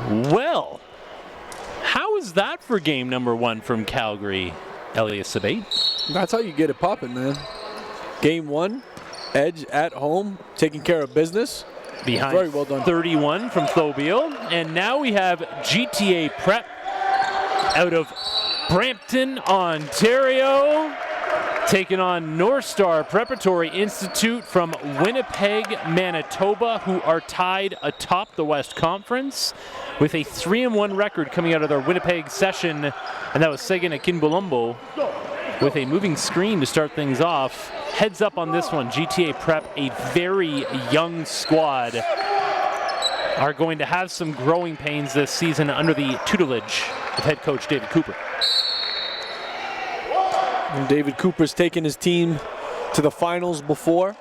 Well, how is that for game number 1 from Calgary, Elias Sabate? That's how you get it popping, man. Game 1, Edge at home, taking care of business. Behind Very well done. 31 from Thobio. And now we have GTA Prep out of Brampton, Ontario, taking on Northstar Preparatory Institute from Winnipeg, Manitoba, who are tied atop the West Conference with a 3-1 record coming out of their Winnipeg session, and that was Sagan Akinbolombo with a moving screen to start things off. Heads up on this one, GTA Prep, a very young squad, are going to have some growing pains this season under the tutelage of head coach David Cooper. And David Cooper's taken his team to the finals before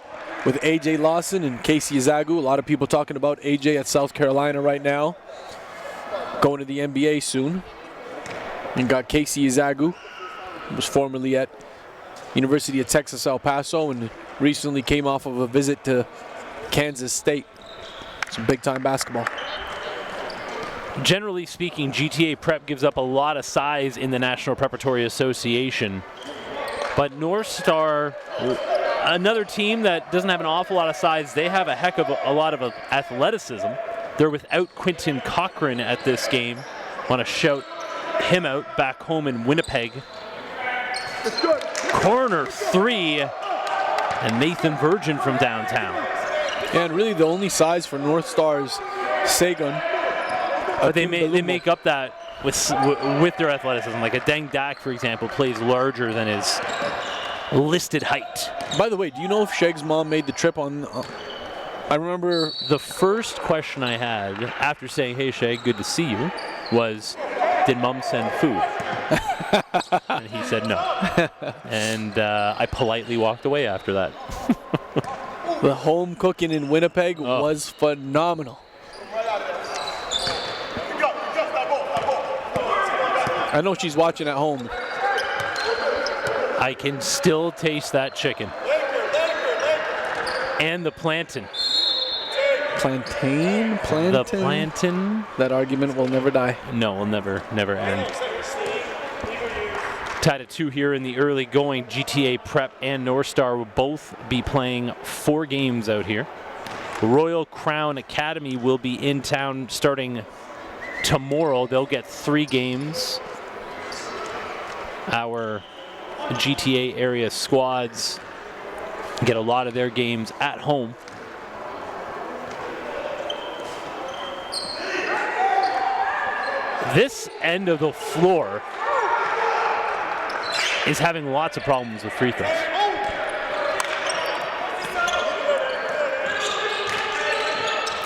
with AJ Lawson and Casey Izagu. A lot of people talking about AJ at South Carolina right now, going to the NBA soon. And got Casey Izagu, who was formerly at University of Texas El Paso and recently came off of a visit to Kansas State. Some big-time basketball. Generally speaking, GTA Prep gives up a lot of size in the National Preparatory Association. But Northstar, another team that doesn't have an awful lot of size, they have a heck of a lot of athleticism. They're without Quinton Cochran at this game. Want to shout him out back home in Winnipeg. Corner 3, and Nathan Virgin from downtown. And really the only size for Northstar is Sagan. But they make up that with their athleticism. Like a Deng Dak, for example, plays larger than his listed height. By the way, do you know if Sheg's mom made the trip on... I remember... The first question I had after saying, "Hey Sheg, good to see you," was, did mom send food? And he said no. And I politely walked away after that. The home cooking in Winnipeg was phenomenal. I know she's watching at home. I can still taste that chicken. And the plantain. Plantain? The plantain. That argument will never die. No, will never end. Tied at 2 here in the early going. GTA Prep and Northstar will both be playing 4 games out here. Royal Crown Academy will be in town starting tomorrow. They'll get 3 games. Our GTA area squads get a lot of their games at home. This end of the floor is having lots of problems with free throws.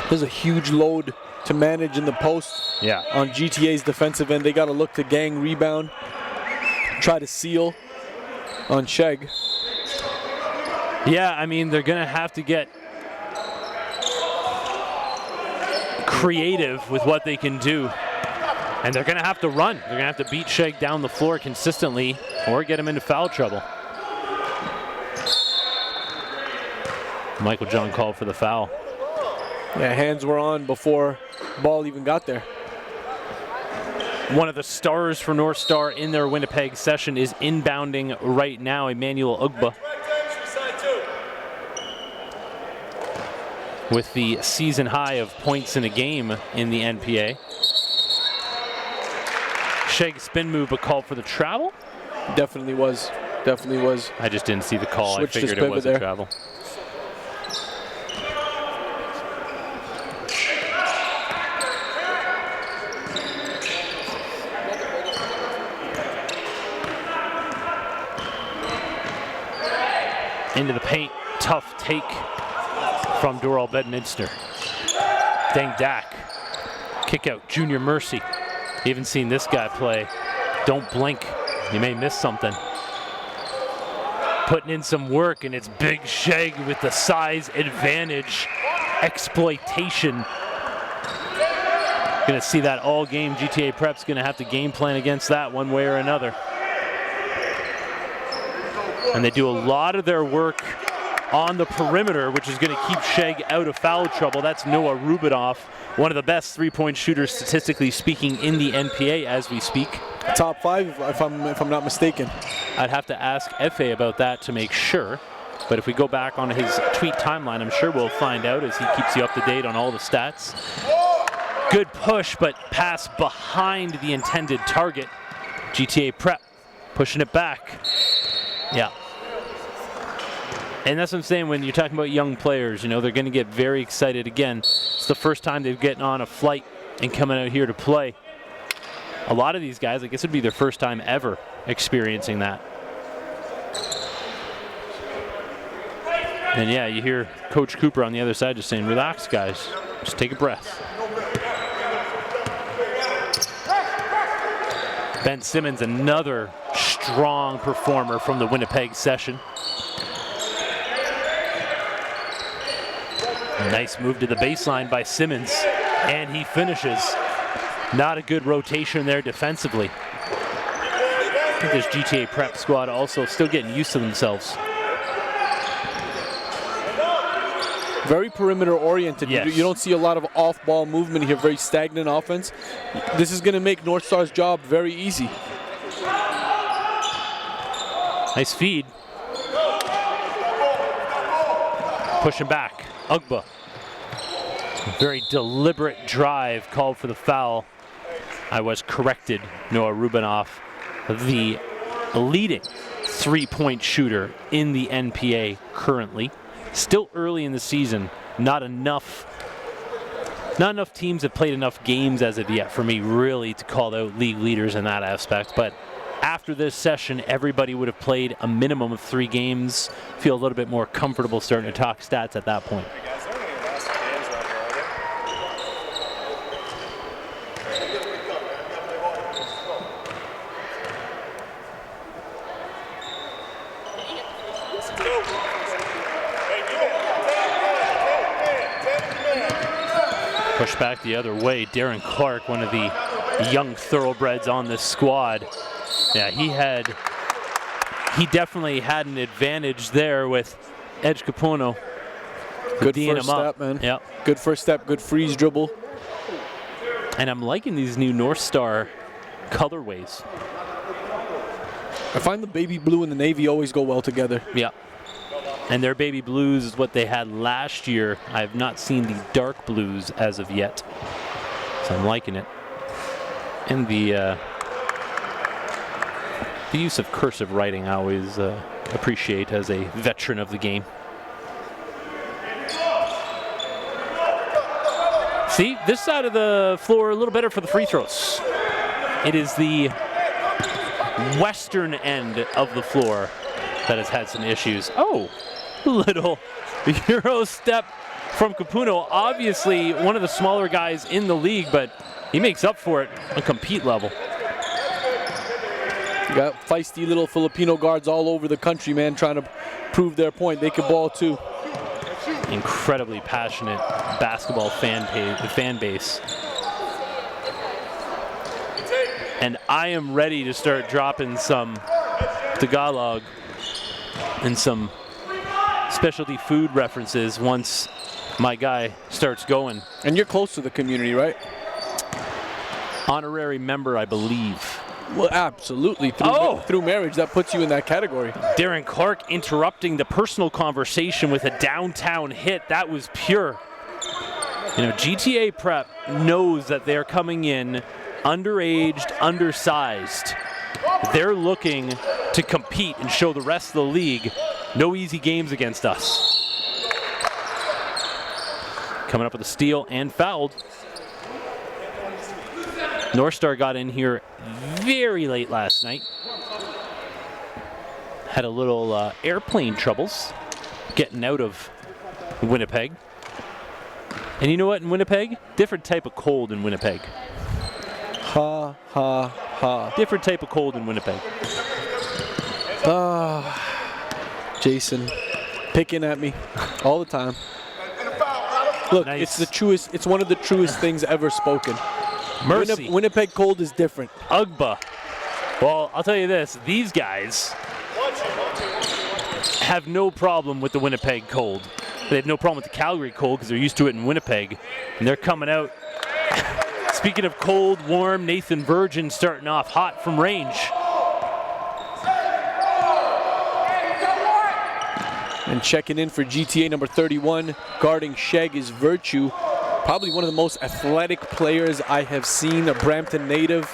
There's a huge load to manage in the post. Yeah. On GTA's defensive end, they got to look to gang rebound, try to seal on Sheg. Yeah, I mean, they're going to have to get creative with what they can do. And they're going to have to run. They're going to have to beat Sheg down the floor consistently or get him into foul trouble. Michael John called for the foul. Yeah, hands were on before ball even got there. One of the stars for Northstar in their Winnipeg session is inbounding right now, Emmanuel Ugba. With the season high of points in a game in the NPA. Sheg spin move, but called for the travel? Definitely was. Definitely was. I just didn't see the call. Switched I figured his it was pivot a travel. Into the paint, tough take from Doral Bedminster. Deng Dak, kick out, Junior Mercy. Even seen this guy play. Don't blink, you may miss something. Putting in some work, and it's Big Sheg with the size advantage. Exploitation. Gonna see that all game. GTA Prep's gonna have to game plan against that one way or another. And they do a lot of their work on the perimeter, which is going to keep Sheg out of foul trouble. That's Noah Rubinoff, one of the best three-point shooters, statistically speaking, in the NPA as we speak. Top 5, if I'm not mistaken. I'd have to ask Efe about that to make sure. But if we go back on his tweet timeline, I'm sure we'll find out as he keeps you up to date on all the stats. Good push, but pass behind the intended target. GTA Prep pushing it back. Yeah. And that's what I'm saying when you're talking about young players, you know, they're going to get very excited again. It's the first time they've gotten on a flight and coming out here to play. A lot of these guys, I guess it'd be their first time ever experiencing that. And yeah, you hear Coach Cooper on the other side just saying, relax, guys, just take a breath. Ben Simmons, another strong performer from the Winnipeg session. Nice move to the baseline by Simmons, and he finishes. Not a good rotation there defensively. I think this GTA Prep squad also still getting used to themselves. Very perimeter oriented. Yes. You don't see a lot of off-ball movement here, very stagnant offense. This is going to make Northstar's job very easy. Nice feed. Pushing back, Ugba. Very deliberate drive called for the foul. I was corrected. Noah Rubinoff, the leading three-point shooter in the NPA currently. Still early in the season, not enough teams have played enough games as of yet for me really to call out league leaders in that aspect. But after this session, everybody would have played a minimum of 3 games. Feel a little bit more comfortable starting to talk stats at that point. Push back the other way. Darren Clark, one of the young thoroughbreds on this squad. Yeah, he definitely had an advantage there with Edge Capuano. Good first step, man. Yep. Good first step, good freeze dribble. And I'm liking these new Northstar colorways. I find the baby blue and the navy always go well together. Yeah. And their baby blues is what they had last year. I have not seen the dark blues as of yet. So I'm liking it. And the use of cursive writing I always appreciate as a veteran of the game. See, this side of the floor a little better for the free throws. It is the western end of the floor that has had some issues. Oh, little Euro step from Capuano. Obviously one of the smaller guys in the league, but he makes up for it on compete level. You got feisty little Filipino guards all over the country, man, trying to prove their point. They can ball too. Incredibly passionate basketball fan base. And I am ready to start dropping some Tagalog and some specialty food references once my guy starts going. And you're close to the community, right? Honorary member, I believe. Well, absolutely. Through marriage, that puts you in that category. Darren Clark interrupting the personal conversation with a downtown hit. That was pure. You know, GTA Prep knows that they're coming in underaged, undersized. They're looking to compete and show the rest of the league no easy games against us. Coming up with a steal and fouled. Northstar got in here very late last night. Had a little airplane troubles getting out of Winnipeg. And you know what, in Winnipeg? Different type of cold in Winnipeg. Ha, ha, ha. Different type of cold in Winnipeg. Jason, picking at me all the time. Look, Nice. It's the truest. It's one of the truest things ever spoken. Mercy. Winnipeg cold is different. Ugba. Well, I'll tell you this. These guys, have no problem with the Winnipeg cold. They have no problem with the Calgary cold because they're used to it in Winnipeg. And they're coming out. Speaking of cold, warm, Nathan Virgin starting off hot from range. And checking in for GTA number 31, guarding Sheg is Virtue. Probably one of the most athletic players I have seen, a Brampton native.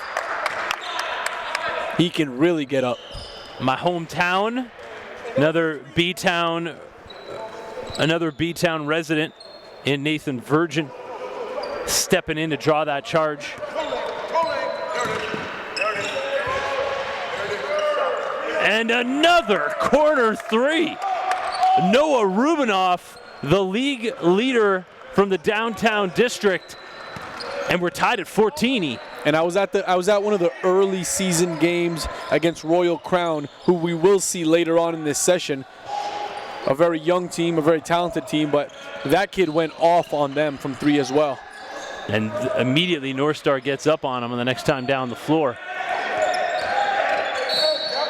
He can really get up. My hometown, another B-Town resident in Nathan Virgin, stepping in to draw that charge. And another corner three. Noah Rubinoff, the league leader from the downtown district, and we're tied at 14. And I was at one of the early season games against Royal Crown, who we will see later on in this session. A very young team, a very talented team, but that kid went off on them from three as well. And immediately Northstar gets up on him the next time down the floor.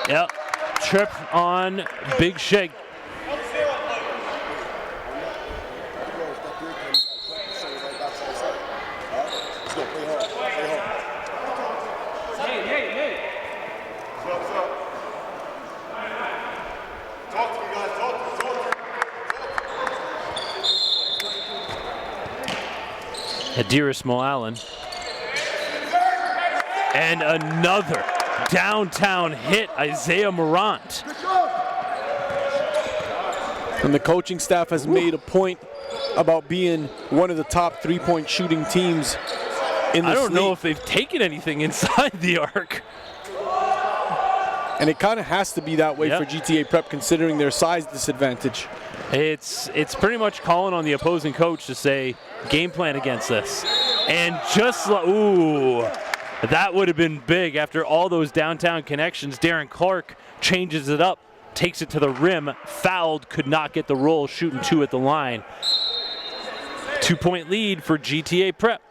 Yep, trip on Big Sheg. Adiris Moallen. And another downtown hit, Isaiah Morant. And the coaching staff has made a point about being one of the top three-point shooting teams in the I don't know league. if they've taken anything inside the arc. And it kind of has to be that way for GTA Prep, considering their size disadvantage. It's pretty much calling on the opposing coach to say, game plan against this. And just like, ooh, that would have been big after all those downtown connections. Darren Clark changes it up, takes it to the rim, fouled, could not get the roll, shooting two at the line. 2-point lead for GTA Prep.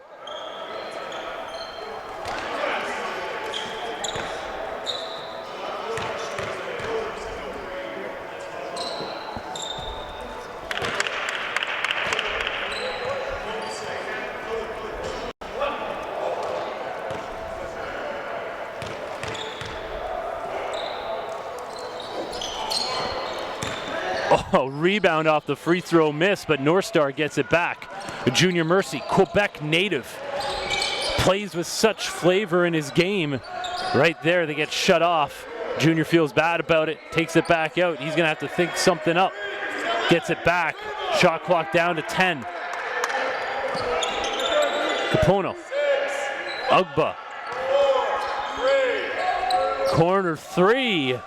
Oh, rebound off the free throw miss, but Northstar gets it back. Junior Mercy, Quebec native, plays with such flavor in his game. Right there, they get shut off. Junior feels bad about it, takes it back out. He's gonna have to think something up. Gets it back, shot clock down to 10. Capono, Ugba, corner three.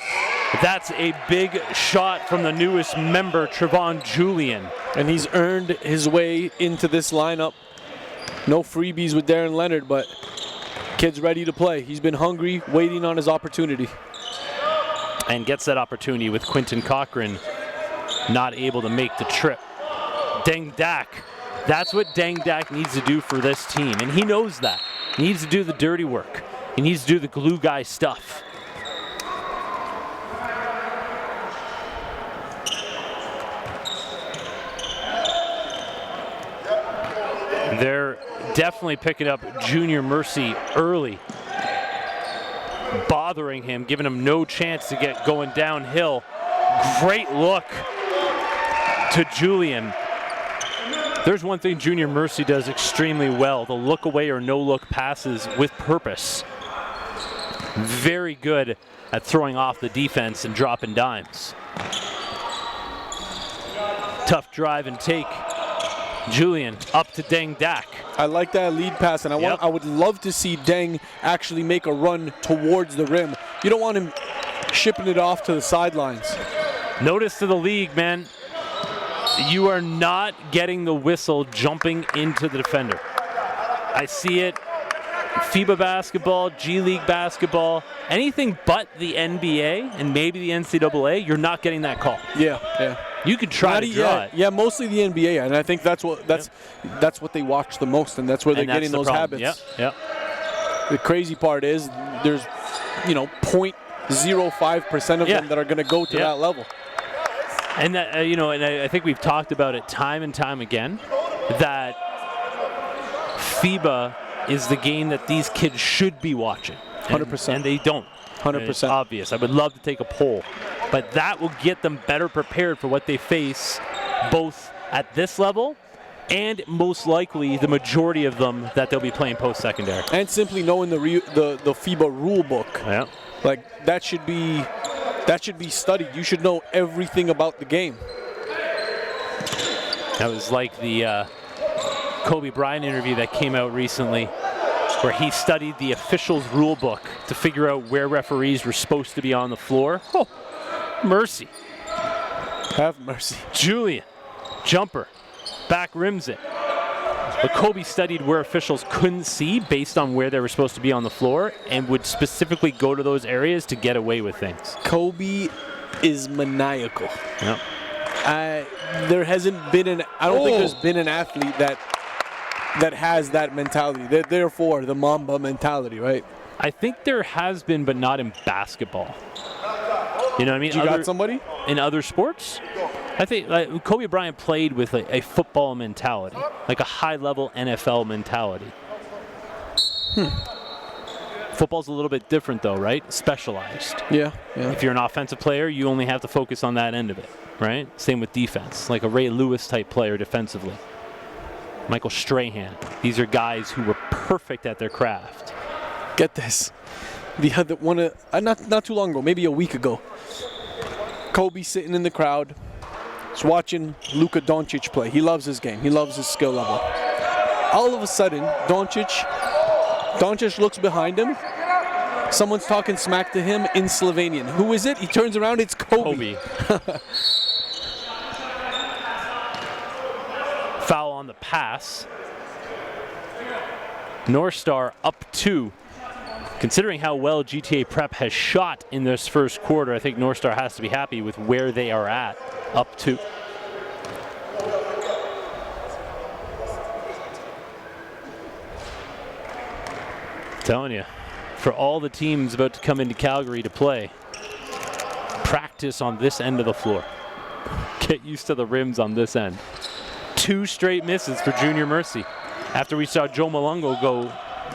That's a big shot from the newest member, Trevon Julian. And he's earned his way into this lineup. No freebies with Darren Leonard, but kid's ready to play. He's been hungry, waiting on his opportunity. And gets that opportunity with Quinton Cochran not able to make the trip. Deng Dak. That's what Deng Dak needs to do for this team, and he knows that. He needs to do the dirty work. He needs to do the glue guy stuff. They're definitely picking up Junior Mercy early, bothering him, giving him no chance to get going downhill. Great look to Julian. There's one thing Junior Mercy does extremely well, the look away or no look passes with purpose. Very good at throwing off the defense and dropping dimes. Tough drive and take. Julian up to Deng Dak. I like that lead pass, and I would love to see Deng actually make a run towards the rim. You don't want him shipping it off to the sidelines. Notice to the league, man, you are not getting the whistle jumping into the defender. I see it. FIBA basketball, G League basketball, anything but the NBA and maybe the NCAA, you're not getting that call. Yeah. You could try to draw it. Yeah, mostly the NBA, and I think that's what they watch the most, and that's where they're getting those habits. Yep. The crazy part is there's 0.05% of them that are going to go to that level. And that, and I think we've talked about it time and time again, that FIBA is the game that these kids should be watching. 100%. And they don't. 100%. It's obvious. I would love to take a poll. But that will get them better prepared for what they face, both at this level and most likely the majority of them that they'll be playing post-secondary. And simply knowing the FIBA rule book. Yeah. Like, that should be studied. You should know everything about the game. That was like the Kobe Bryant interview that came out recently, where he studied the officials' rule book to figure out where referees were supposed to be on the floor. Oh, mercy. Have mercy. Julian, jumper, back rims it. But Kobe studied where officials couldn't see based on where they were supposed to be on the floor and would specifically go to those areas to get away with things. Kobe is maniacal. Yep. There hasn't been I don't think there's been an athlete that has that mentality. Therefore, the Mamba mentality, right? I think there has been, but not in basketball. You know what I mean? You got somebody? In other sports? I think Kobe Bryant played with a football mentality, like a high-level NFL mentality. Football's a little bit different, though, right? Specialized. Yeah. If you're an offensive player, you only have to focus on that end of it, right? Same with defense, like a Ray Lewis-type player defensively. Michael Strahan. These are guys who were perfect at their craft. Get this. The other one, not too long ago, maybe a week ago, Kobe sitting in the crowd, is watching Luka Doncic play. He loves his game. He loves his skill level. All of a sudden, Doncic looks behind him. Someone's talking smack to him in Slovenian. Who is it? He turns around. It's Kobe. Foul on the pass. Northstar up 2. Considering how well GTA Prep has shot in this first quarter, I think Northstar has to be happy with where they are at, up 2. Telling you, for all the teams about to come into Calgary to play, practice on this end of the floor. Get used to the rims on this end. 2 straight misses for Junior Mercy, after we saw Joe Malungo go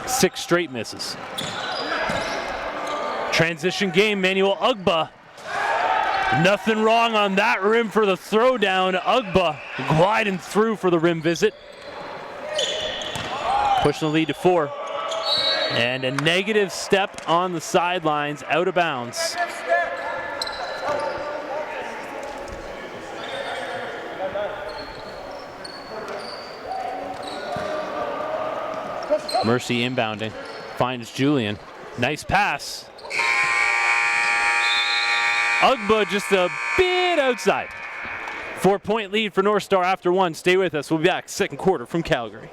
6 straight misses. Transition game, Manuel Ugba. Nothing wrong on that rim for the throwdown. Ugba gliding through for the rim visit. Pushing the lead to 4. And a negative step on the sidelines, out of bounds. Mercy inbounding, finds Julian. Nice pass. Ugba just a bit outside. 4-point lead for Northstar after 1. Stay with us. We'll be back second quarter from Calgary.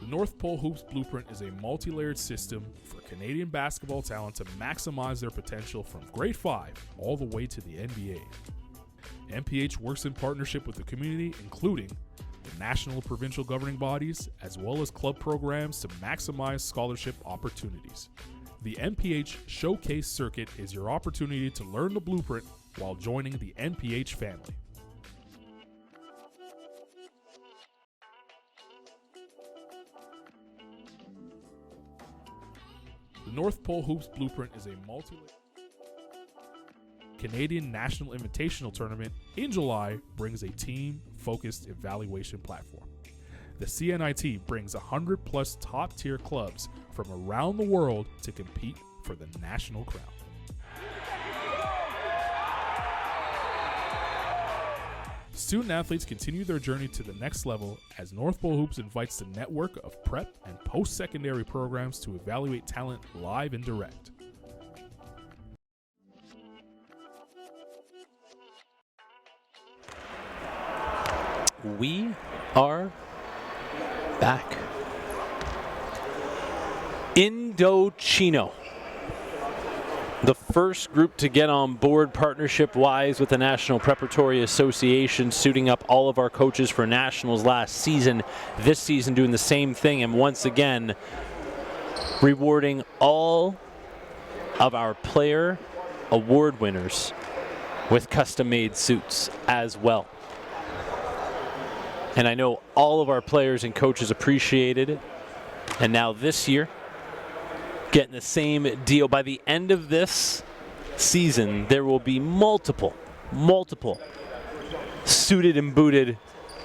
The North Pole Hoops Blueprint is a multi-layered system for Canadian basketball talent to maximize their potential from grade 5 all the way to the NBA. NPH works in partnership with the community, including the national provincial governing bodies, as well as club programs to maximize scholarship opportunities. The NPH Showcase Circuit is your opportunity to learn the blueprint while joining the NPH family. The North Pole Hoops Blueprint is a multi-layered Canadian National Invitational Tournament in July brings a team-focused evaluation platform. The CNIT brings 100-plus top-tier clubs from around the world to compete for the national crown. Student athletes continue their journey to the next level as North Pole Hoops invites the network of prep and post-secondary programs to evaluate talent live and direct. We are back. Indochino, the first group to get on board partnership-wise with the National Preparatory Association, suiting up all of our coaches for nationals last season. This season doing the same thing, and once again rewarding all of our player award winners with custom-made suits as well. And I know all of our players and coaches appreciated it. And now this year, getting the same deal. By the end of this season, there will be multiple suited and booted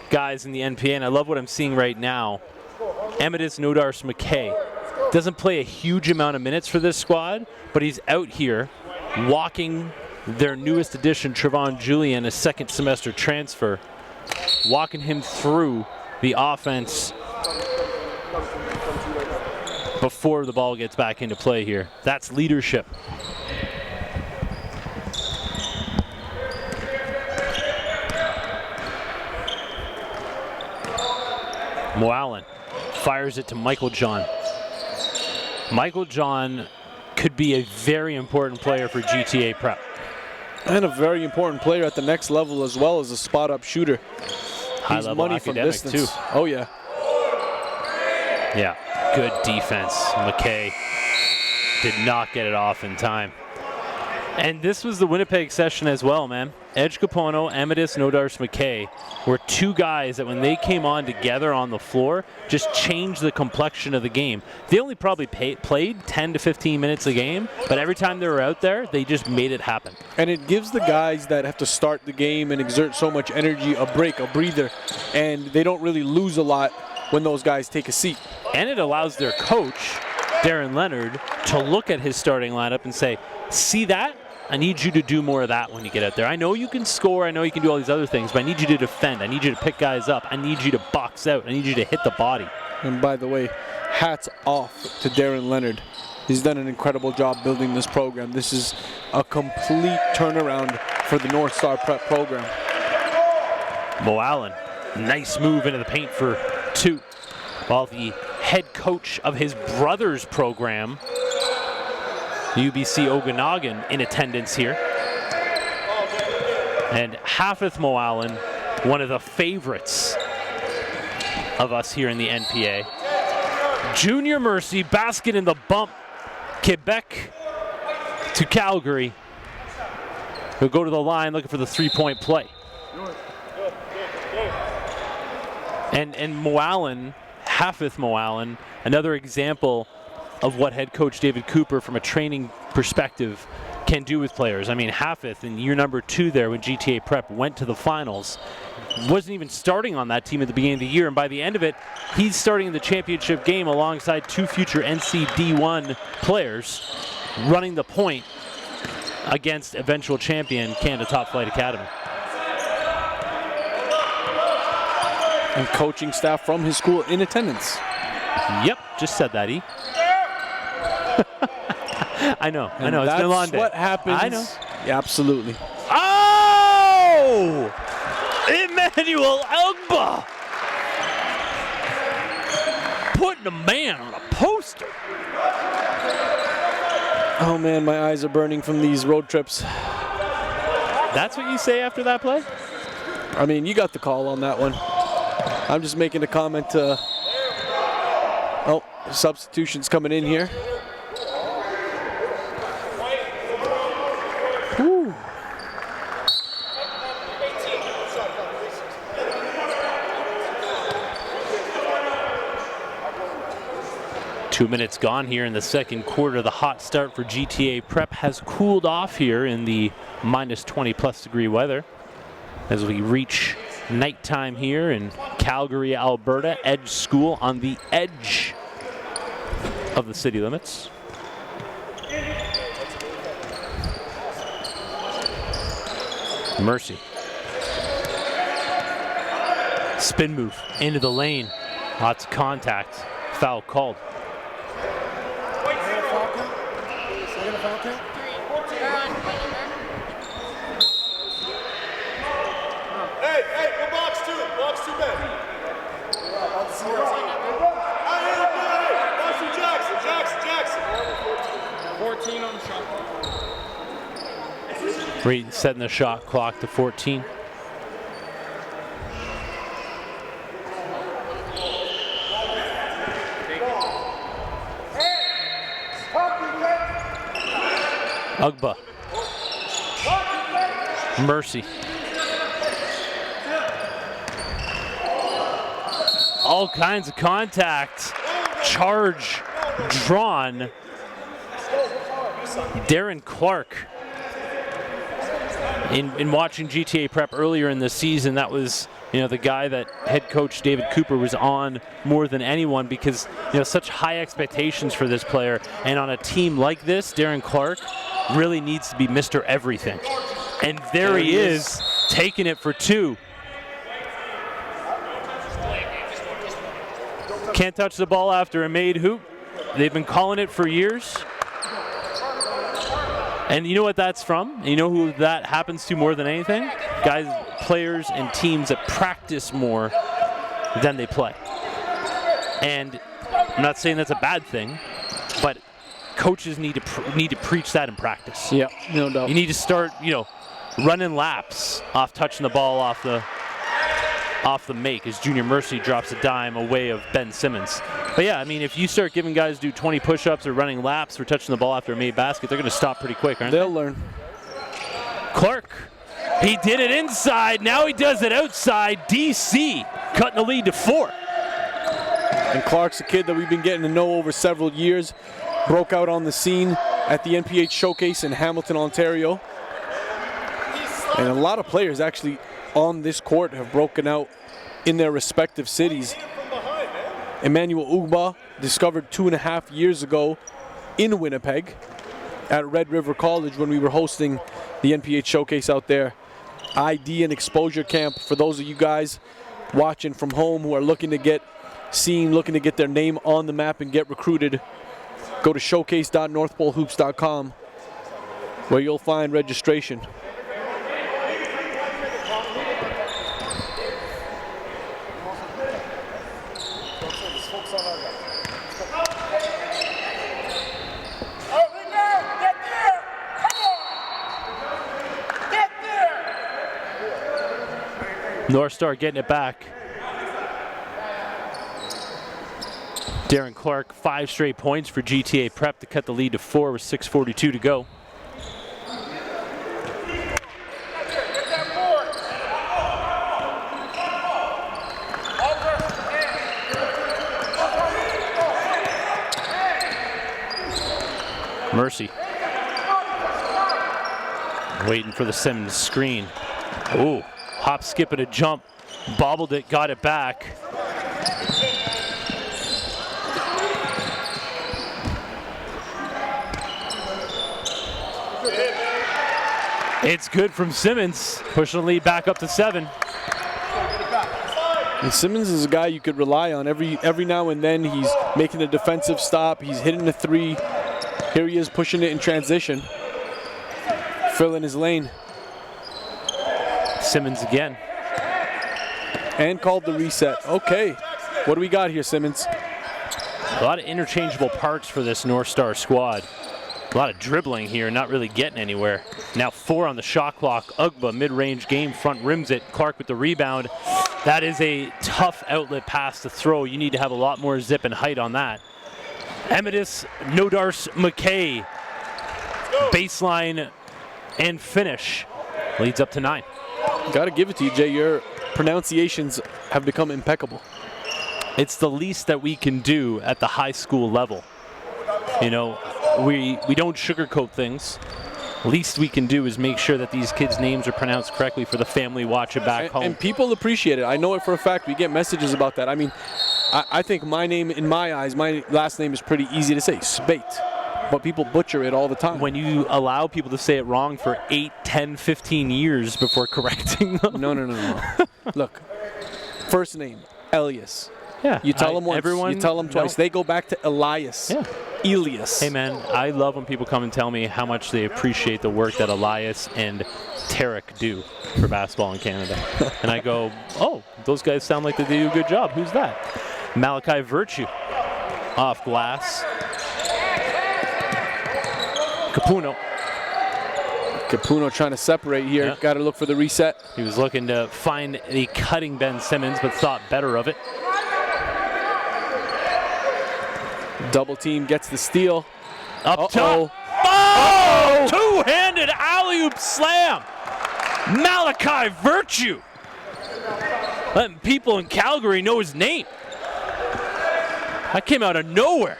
guys in the NPA. And I love what I'm seeing right now. Emidus Nodars McKay doesn't play a huge amount of minutes for this squad, but he's out here walking their newest addition, Trevon Julian, a second semester transfer, walking him through the offense before the ball gets back into play here. That's leadership. Moalen fires it to Michael John. Michael John could be a very important player for GTA Prep. And a very important player at the next level as well as a spot-up shooter. High He's level money from academic distance. too. Oh, yeah. Yeah, good defense. McKay did not get it off in time. And this was the Winnipeg session as well, man. Edge Capono, Emidus Nodars McKay were two guys that when they came on together on the floor, just changed the complexion of the game. They only probably played 10 to 15 minutes a game, but every time they were out there, they just made it happen. And it gives the guys that have to start the game and exert so much energy a break, a breather, and they don't really lose a lot when those guys take a seat. And it allows their coach, Darren Leonard, to look at his starting lineup and say, see that? I need you to do more of that when you get out there. I know you can score, I know you can do all these other things, but I need you to defend. I need you to pick guys up. I need you to box out. I need you to hit the body. And by the way, hats off to Darren Leonard. He's done an incredible job building this program. This is a complete turnaround for the Northstar Prep program. Moalen, nice move into the paint for two. While the head coach of his brother's program, UBC Okanagan, in attendance here. And Hafith Moalen, one of the favorites of us here in the NPA. Junior Mercy, basket in the bump. Quebec to Calgary. He'll go to the line looking for the three-point play. And Moalen, Hafith Moalen, another example of what head coach David Cooper from a training perspective can do with players. I mean, Hafith in year number 2 there when GTA Prep went to the finals, wasn't even starting on that team at the beginning of the year, and by the end of it, he's starting in the championship game alongside 2 future NCD1 players, running the point against eventual champion Canada Top Flight Academy. And coaching staff from his school in attendance. Yep, just said that, E. I know, it's been a long That's day. what happens. I know. Yeah, absolutely. Oh! Emmanuel Elgba! Putting a man on a poster. Oh man, my eyes are burning from these road trips. That's what you say after that play? I mean, you got the call on that one. I'm just making a comment. Oh, substitutions coming in here. Whew. Two minutes gone here in the second quarter. The hot start for GTA Prep has cooled off here in the minus 20+ degree weather as we reach nighttime here in Calgary, Alberta. Edge School on the edge of the city limits. Mercy. Spin move into the lane. Lots of contact. Foul called. Hey, we're box two bed. Box two, Jackson. 14 on the shot clock. Setting the shot clock to 14. Ugba. Mercy. All kinds of contact. Charge drawn. Darren Clark. In watching GTA Prep earlier in the season, that was the guy that head coach David Cooper was on more than anyone, because such high expectations for this player, and on a team like this, Darren Clark really needs to be Mr. Everything. And there he is, taking it for 2. Can't touch the ball after a made hoop. They've been calling it for years. And you know what that's from? And you know who that happens to more than anything? Guys, players and teams that practice more than they play. And I'm not saying that's a bad thing, but coaches need to preach that in practice. Yeah, no doubt. You need to start, running laps off touching the ball off the make as Junior Mercy drops a dime away of Ben Simmons. But yeah, I mean, if you start giving guys do 20 push-ups or running laps or touching the ball after a made basket, they're going to stop pretty quick, aren't they? They'll learn. Clark, he did it inside. Now he does it outside. DC cutting the lead to 4. And Clark's a kid that we've been getting to know over several years. Broke out on the scene at the NPH Showcase in Hamilton, Ontario. And a lot of players actually on this court have broken out in their respective cities. Emmanuel Ugba, discovered 2.5 years ago in Winnipeg at Red River College when we were hosting the NPH Showcase out there. ID and exposure camp for those of you guys watching from home who are looking to get seen, looking to get their name on the map and get recruited. Go to showcase.northpolehoops.com where you'll find registration. Northstar getting it back. Darren Clark, 5 straight points for GTA Prep to cut the lead to 4 with 6:42 to go. Mercy. Waiting for the Simmons screen. Ooh. Hop, skip, and a jump. Bobbled it, got it back. It's good from Simmons, pushing the lead back up to 7. And Simmons is a guy you could rely on. Every now and then he's making a defensive stop. He's hitting a 3. Here he is pushing it in transition. Filling his lane. Simmons again. And called the reset. Okay, what do we got here, Simmons? A lot of interchangeable parts for this Northstar squad. A lot of dribbling here, not really getting anywhere. Now 4 on the shot clock. Ugba, mid-range game, front rims it. Clark with the rebound. That is a tough outlet pass to throw. You need to have a lot more zip and height on that. Emidus Nodars McKay. Baseline and finish. Leads up to 9. Got to give it to you, Jay. Your pronunciations have become impeccable. It's the least that we can do at the high school level. We don't sugarcoat things. Least we can do is make sure that these kids' names are pronounced correctly for the family watching back home. And people appreciate it. I know it for a fact. We get messages about that. I mean, I think my name, in my eyes, my last name is pretty easy to say, Spate. But people butcher it all the time. When you allow people to say it wrong for 8, 10, 15 years before correcting them. No. Look, first name, Elias. Yeah. You tell them once, you tell them twice. They go back to Elias. Yeah. Elias. Hey, man, I love when people come and tell me how much they appreciate the work that Elias and Tarek do for basketball in Canada. And I go, oh, those guys sound like they do a good job. Who's that? Malachi Virtue off glass. Capuno trying to separate here. Yeah. Got to look for the reset. He was looking to find a cutting Ben Simmons, but thought better of it. Double team gets the steal. Up top. Oh! alley-oop slam. Malachi Virtue. Letting people in Calgary know his name. That came out of nowhere.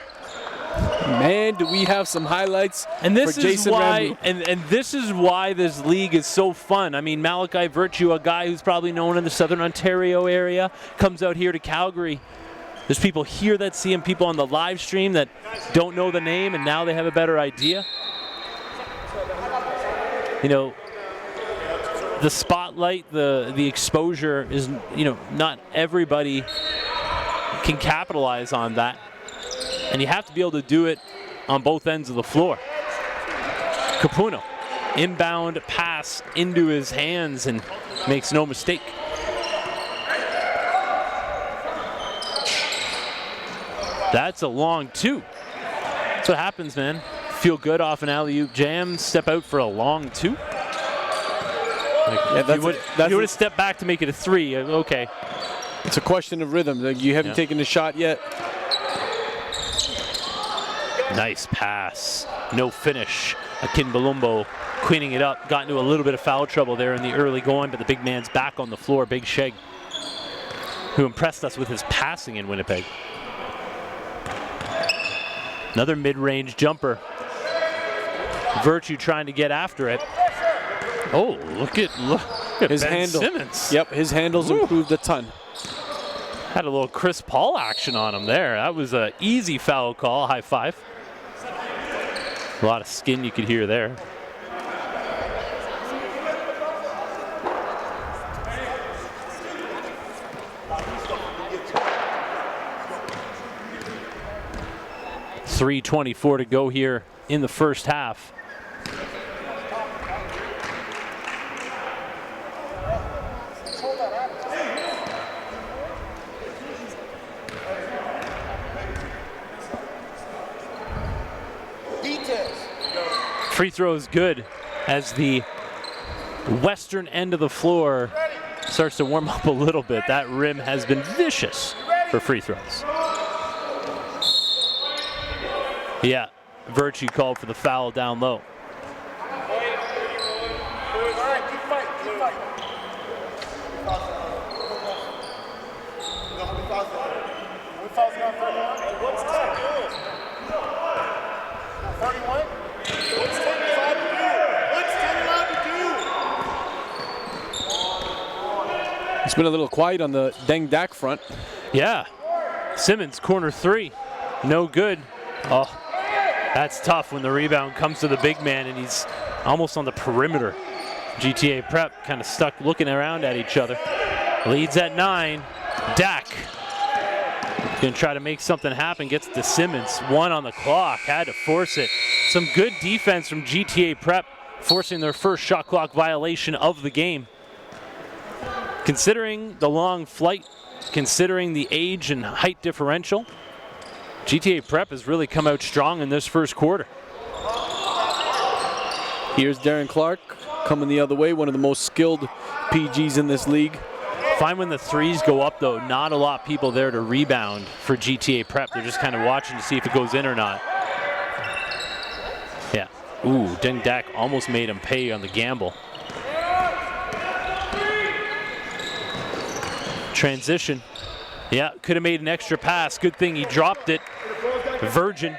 Man, do we have some highlights And this for is Jason why, Rambo. and this is why this league is so fun. I mean, Malachi Virtue, a guy who's probably known in the Southern Ontario area, comes out here to Calgary. There's people here that see him, people on the live stream that don't know the name, and now they have a better idea. You know, the spotlight, the exposure is, you know, not everybody can capitalize on that. And you have to be able to do it on both ends of the floor. Capuno, inbound pass into his hands and makes no mistake. That's a long two. That's what happens, man. Feel good off an alley-oop jam, step out for a long two. Yeah, You would have stepped back to make it a three. Okay. It's a question of rhythm. Like, you haven't taken the shot yet. Nice pass. No finish. Akin Balumbo cleaning it up. Got into a little bit of foul trouble there in the early going, but the big man's back on the floor. Big Sheg, who impressed us with his passing in Winnipeg. Another mid-range jumper. Virtue trying to get after it. Oh, look at His Ben handle. Simmons. Yep, his handles improved a ton. Had a little Chris Paul action on him there. That was an easy foul call. High five. A lot of skin you could hear there. .324 to go here in the first half. Free throw is good as the western end of the floor starts to warm up a little bit. That rim has been vicious for free throws. Yeah, Virtue called for the foul down low. It's been a little quiet on the Deng Dak front. Yeah, Simmons, corner three, no good. Oh, that's tough when the rebound comes to the big man and he's almost on the perimeter. GTA Prep kind of stuck looking around at each other. Leads at 9. Dak gonna try to make something happen, gets to Simmons. 1 on the clock, had to force it. Some good defense from GTA Prep, forcing their first shot clock violation of the game. Considering the long flight, considering the age and height differential, GTA Prep has really come out strong in this first quarter. Here's Darren Clark coming the other way, one of the most skilled PGs in this league. Fine when the threes go up, though. Not a lot of people there to rebound for GTA Prep. They're just kind of watching to see if it goes in or not. Yeah. Ooh, Deng Dak almost made him pay on the gamble. Transition. Yeah, could have made an extra pass. Good thing he dropped it. Virgin.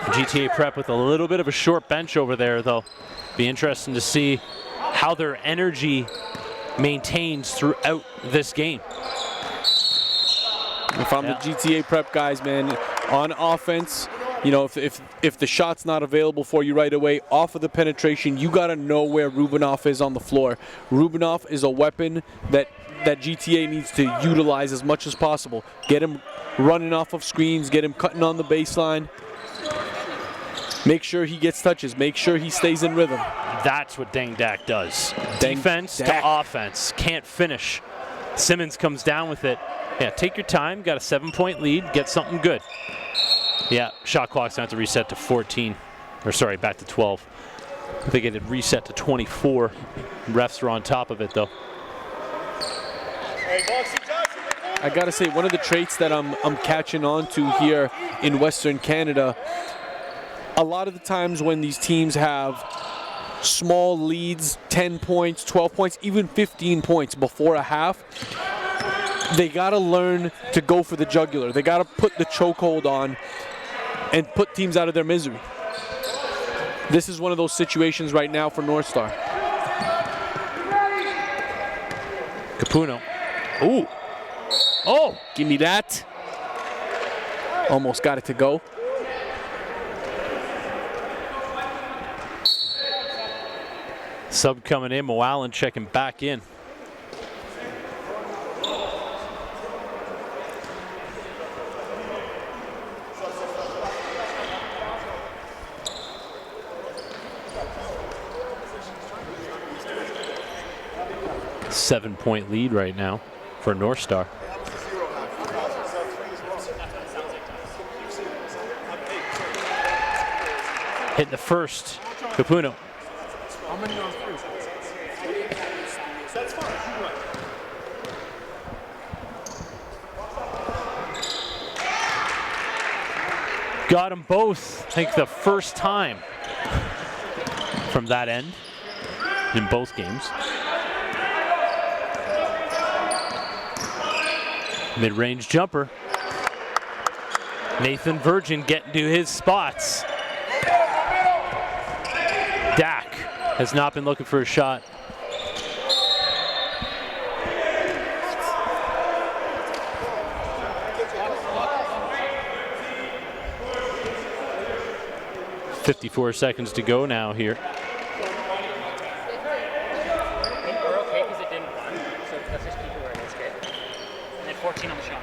GTA Prep with a little bit of a short bench over there, though. Be interesting to see how their energy maintains throughout this game. If I'm the GTA Prep guys, man, on offense, you know, if the shot's not available for you right away, off of the penetration, you got to know where Rubinoff is on the floor. Rubinoff is a weapon that GTA needs to utilize as much as possible. Get him running off of screens, get him cutting on the baseline. Make sure he gets touches. Make sure he stays in rhythm. That's what Deng Dak does. Deng Defense Dak. to offense. Can't finish. Simmons comes down with it. Yeah, take your time. Got a 7-point lead. Get something good. Yeah, shot clock's going to have to reset to 14. Or sorry, back to 12. I think it had reset to 24. Refs are on top of it, though. I got to say, one of the traits that I'm catching on to here in Western Canada, a lot of the times when these teams have small leads, 10 points, 12 points, even 15 points before a half, they got to learn to go for the jugular. They got to put the chokehold on and put teams out of their misery. This is one of those situations right now for Northstar. Capuno. Ooh. Oh, Give me that. Almost got it to go. sub coming in. Mo Allen checking back in. Seven-point lead right now for Northstar. Hit the first, Capuno. Got them both, I think the first time from that end in both games. Mid-range jumper. Nathan Virgin getting to his spots. Dak has not been looking for a shot. .54 seconds to go now here. We're okay because it didn't run, so let's just keep it where it is, okay? And then 14 on the shot.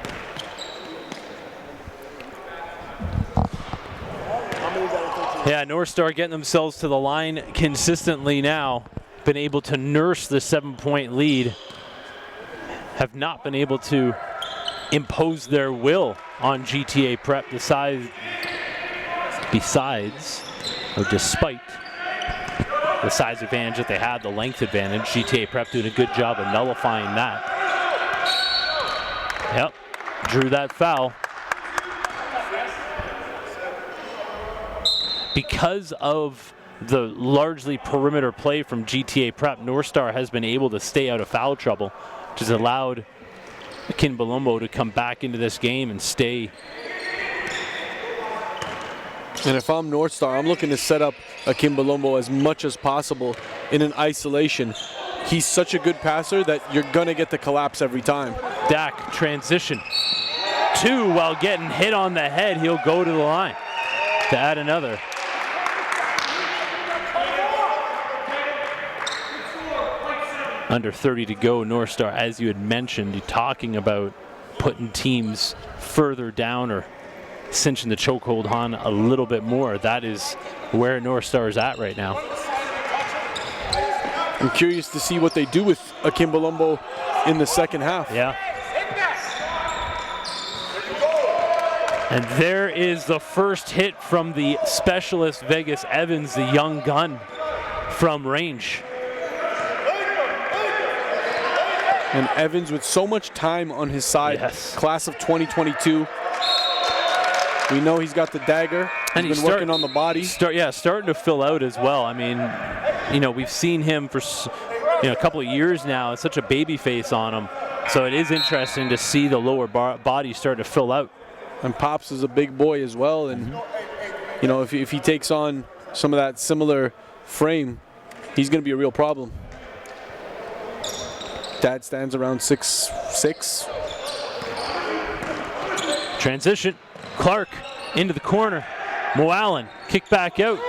Yeah, Northstar getting themselves to the line consistently now. Been able to nurse the 7-point lead. Have not been able to impose their will on GTA Prep despite the size advantage that they had, the length advantage. GTA Prep doing a good job of nullifying that. Yep, drew that foul. Because of the largely perimeter play from GTA Prep, Northstar has been able to stay out of foul trouble, which has allowed Kimbalombo to come back into this game and stay. And if I'm Northstar, I'm looking to set up Kimbalombo as much as possible in an isolation. He's such a good passer that you're going to get the collapse every time. Dak transition. Two while getting hit on the head. He'll go to the line to add another. Under 30 to go, Northstar, as you had mentioned, you're talking about putting teams further down or cinching the chokehold on a little bit more. That is where Northstar is at right now. I'm curious to see what they do with Kimbalombo in the second half. Yeah. And there is the first hit from the specialist Vegas Evans, the young gun from range. And Evans with so much time on his side, Yes. class of 2022. We know he's got the dagger. He's been working on the body. Starting to fill out as well. I mean, we've seen him for a couple of years now. It's such a baby face on him. So it is interesting to see the lower body start to fill out. And Pops is a big boy as well. And, if he takes on some of that similar frame, he's going to be a real problem. Dad stands around 6'6". Transition. Clark into the corner. Mo Allen kick back out.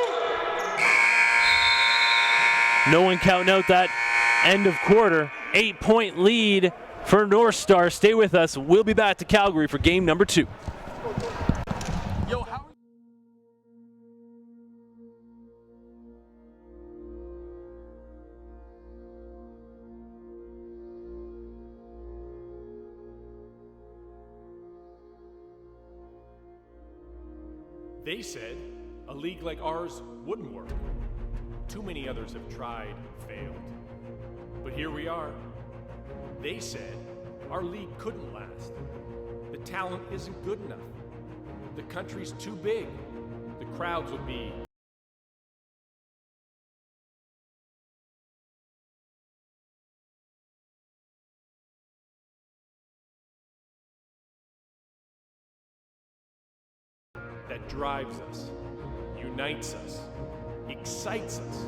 No one counting out that end of quarter. 8-point lead for Northstar. Stay with us. We'll be back to Calgary for game number 2. They said a league like ours wouldn't work. Too many others have tried and failed. But here we are. They said our league couldn't last. The talent isn't good enough. The country's too big. the crowds will be that drives us, unites us, excites us.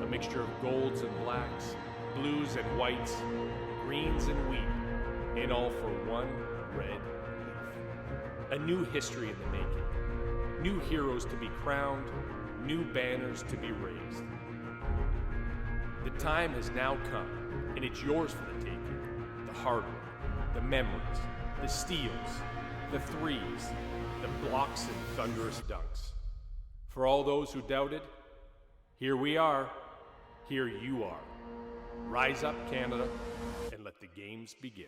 A mixture of golds and blacks, blues and whites, greens and wheat, and all for one red leaf. A new history in the making. New heroes to be crowned, new banners to be raised. The time has now come, and it's yours for the taking. The hard work, the memories, the steals, the threes, the blocks and thunderous dunks. For all those who doubted, here we are, here you are. Rise up, Canada, and let the games begin.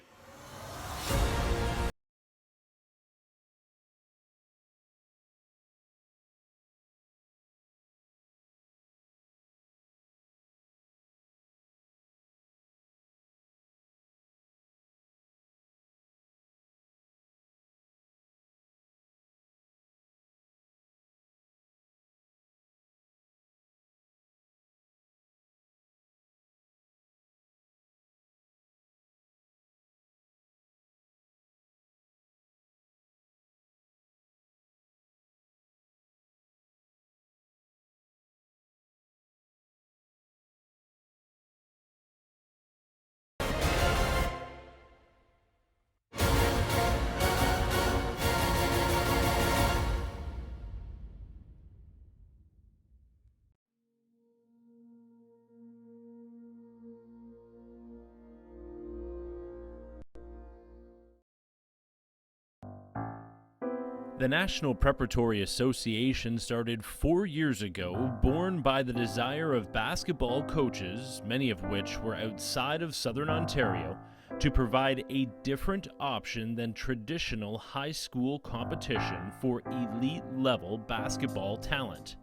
The National Preparatory Association started 4 years ago, born by the desire of basketball coaches, many of which were outside of Southern Ontario, to provide a different option than traditional high school competition for elite-level basketball talent.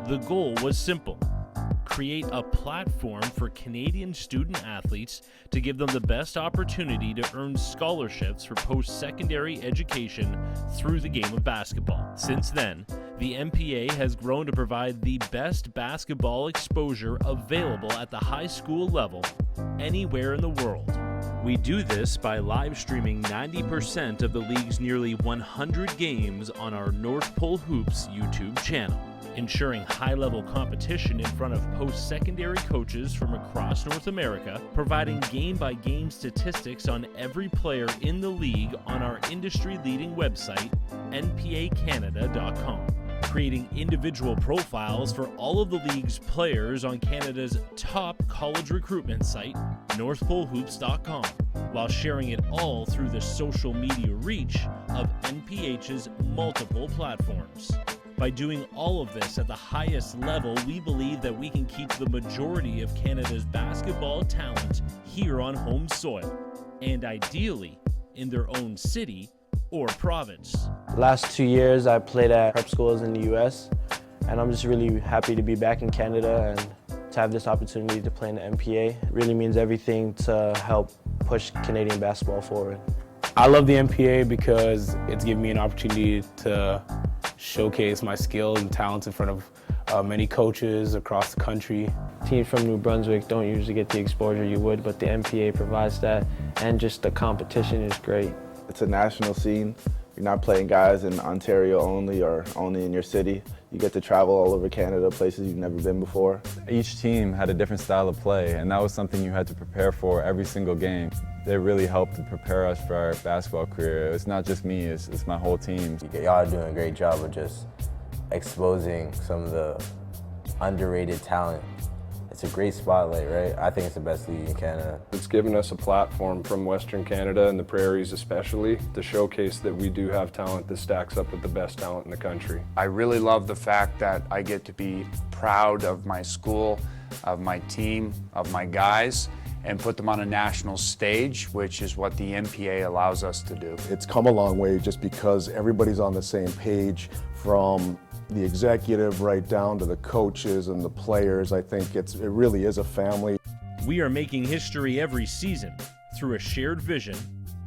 The goal was simple: create a platform for Canadian student athletes to give them the best opportunity to earn scholarships for post-secondary education through the game of basketball. Since then, the NPA has grown to provide the best basketball exposure available at the high school level anywhere in the world. We do this by live streaming 90% of the league's nearly 100 games on our North Pole Hoops YouTube channel, ensuring high-level competition in front of post-secondary coaches from across North America, providing game-by-game statistics on every player in the league on our industry-leading website, npacanada.com, creating individual profiles for all of the league's players on Canada's top college recruitment site, northpolehoops.com, while sharing it all through the social media reach of NPH's multiple platforms. By doing all of this at the highest level, we believe that we can keep the majority of Canada's basketball talent here on home soil, and ideally in their own city or province. The last 2 years I played at prep schools in the US, and I'm just really happy to be back in Canada and to have this opportunity to play in the NPA. It really means everything to help push Canadian basketball forward. I love the NPA because it's given me an opportunity to showcase my skills and talents in front of many coaches across the country. Teams from New Brunswick don't usually get the exposure you would, but the NPA provides that, and just the competition is great. It's a national scene. You're not playing guys in Ontario only or only in your city. You get to travel all over Canada, places you've never been before. Each team had a different style of play, and that was something you had to prepare for every single game. They really helped to prepare us for our basketball career. It's not just me, it's my whole team. Y'all are doing a great job of just exposing some of the underrated talent. It's a great spotlight, right? I think it's the best league in Canada. It's given us a platform from Western Canada and the prairies especially to showcase that we do have talent that stacks up with the best talent in the country. I really love the fact that I get to be proud of my school, of my team, of my guys, and put them on a national stage, which is what the NPA allows us to do. It's come a long way just because everybody's on the same page, from the executive right down to the coaches and the players. I think it really is a family. We are making history every season through a shared vision,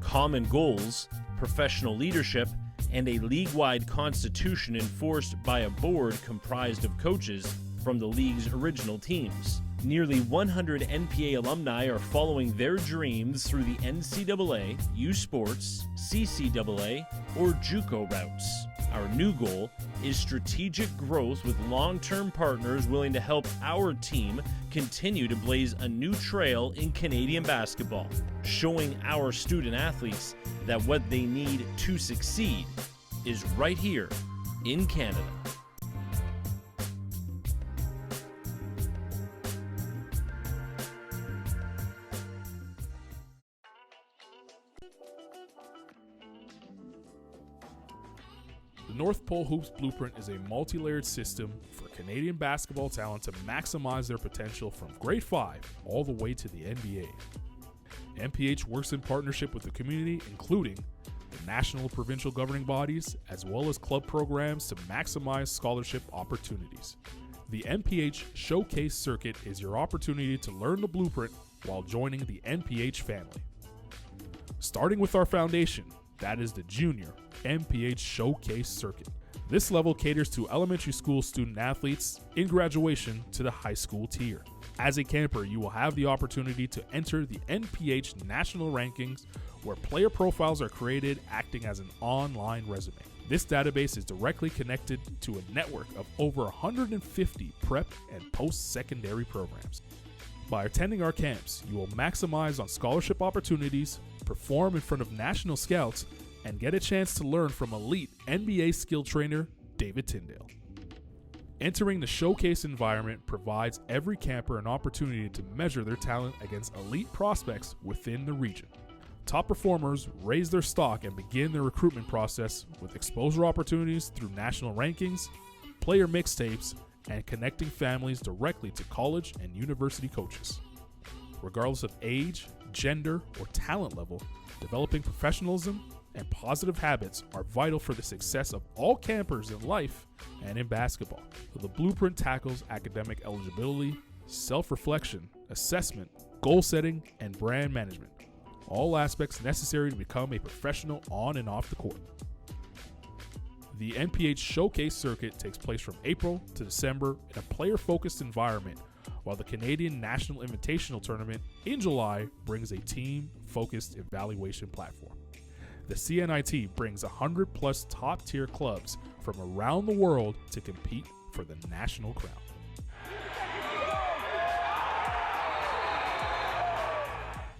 common goals, professional leadership, and a league-wide constitution enforced by a board comprised of coaches from the league's original teams. Nearly 100 NPA alumni are following their dreams through the NCAA, U Sports, CCAA, or JUCO routes. Our new goal is strategic growth with long-term partners willing to help our team continue to blaze a new trail in Canadian basketball, showing our student athletes that what they need to succeed is right here in Canada. The North Pole Hoops Blueprint is a multi-layered system for Canadian basketball talent to maximize their potential from grade 5 all the way to the NBA. NPH works in partnership with the community, including the national and provincial governing bodies, as well as club programs to maximize scholarship opportunities. The NPH Showcase Circuit is your opportunity to learn the blueprint while joining the NPH family. Starting with our foundation, that is the Junior NPH Showcase Circuit. This level caters to elementary school student athletes in graduation to the high school tier. As a camper, you will have the opportunity to enter the NPH national rankings, where player profiles are created acting as an online resume. This database is directly connected to a network of over 150 prep and post-secondary programs. By attending our camps, you will maximize on scholarship opportunities, perform in front of national scouts, and get a chance to learn from elite NBA skill trainer David Tyndale. Entering the showcase environment provides every camper an opportunity to measure their talent against elite prospects within the region. Top performers raise their stock and begin their recruitment process with exposure opportunities through national rankings, player mixtapes, and connecting families directly to college and university coaches. Regardless of age, gender, or talent level, developing professionalism and positive habits are vital for the success of all campers in life and in basketball. The blueprint tackles academic eligibility, self-reflection, assessment, goal setting, and brand management, all aspects necessary to become a professional on and off the court. The NPH Showcase Circuit takes place from April to December in a player-focused environment, while the Canadian National Invitational Tournament in July brings a team-focused evaluation platform. The CNIT brings 100-plus top-tier clubs from around the world to compete for the national crown.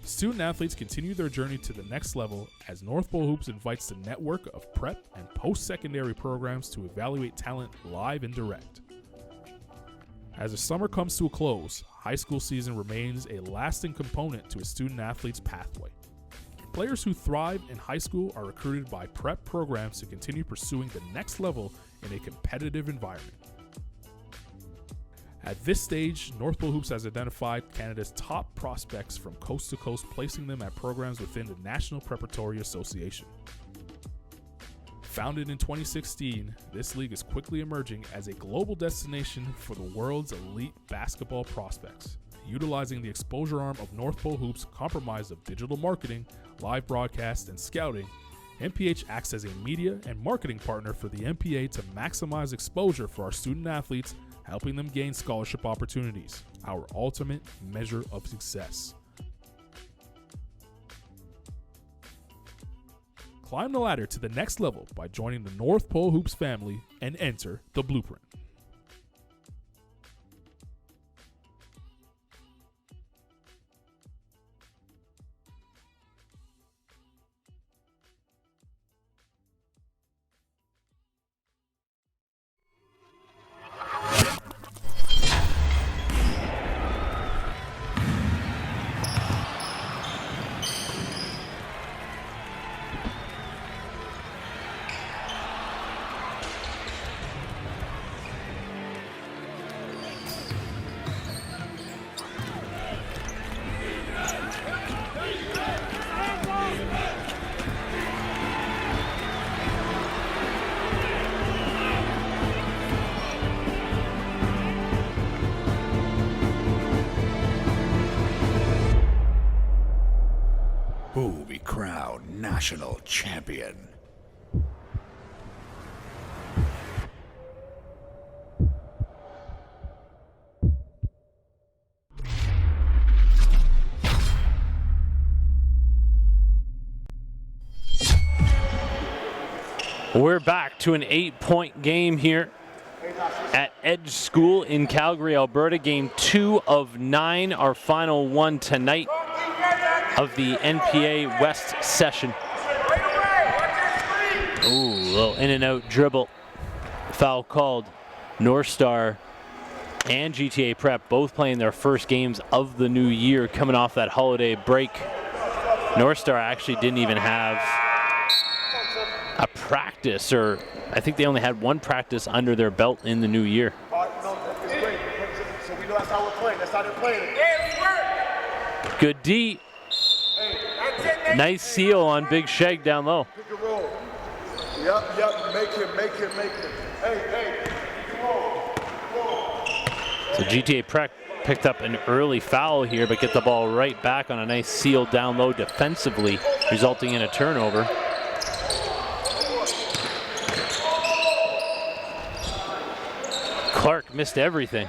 Student athletes continue their journey to the next level as North Pole Hoops invites the network of prep and post-secondary programs to evaluate talent live and direct. As the summer comes to a close, high school season remains a lasting component to a student athlete's pathway. Players who thrive in high school are recruited by prep programs to continue pursuing the next level in a competitive environment. At this stage, North Pole Hoops has identified Canada's top prospects from coast to coast, placing them at programs within the National Preparatory Association. Founded in 2016, this league is quickly emerging as a global destination for the world's elite basketball prospects. Utilizing the exposure arm of North Pole Hoops, comprised of digital marketing, live broadcast, and scouting, NPH acts as a media and marketing partner for the NPA to maximize exposure for our student athletes, helping them gain scholarship opportunities, our ultimate measure of success. Climb the ladder to the next level by joining the North Pole Hoops family and enter the blueprint. Who will be crowned national champion? We're back to an 8-point game here at Edge School in Calgary, Alberta. Game 2 of 9, our final one tonight of the NPA West session. Ooh, little in and out dribble. Foul called. Northstar and GTA Prep both playing their first games of the new year coming off that holiday break. Northstar actually didn't even have a practice, or I think they only had one practice under their belt in the new year. Good D. Nice seal on Big Sheg down low. Yep, make him. Hey. So GTA Prep picked up an early foul here, but get the ball right back on a nice seal down low defensively, resulting in a turnover. Clark missed everything.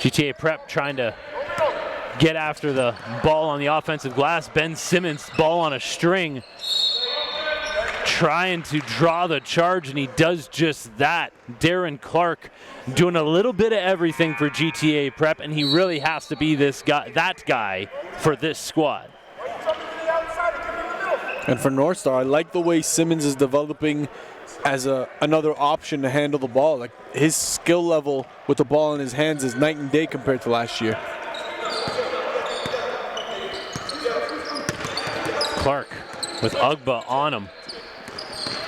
GTA Prep trying to get after the ball on the offensive glass. Ben Simmons, ball on a string, trying to draw the charge, and he does just that. Darren Clark doing a little bit of everything for GTA Prep, and he really has to be that guy for this squad. And for Northstar, I like the way Simmons is developing as another option to handle the ball. Like, his skill level with the ball in his hands is night and day compared to last year. Clark with Ugba on him.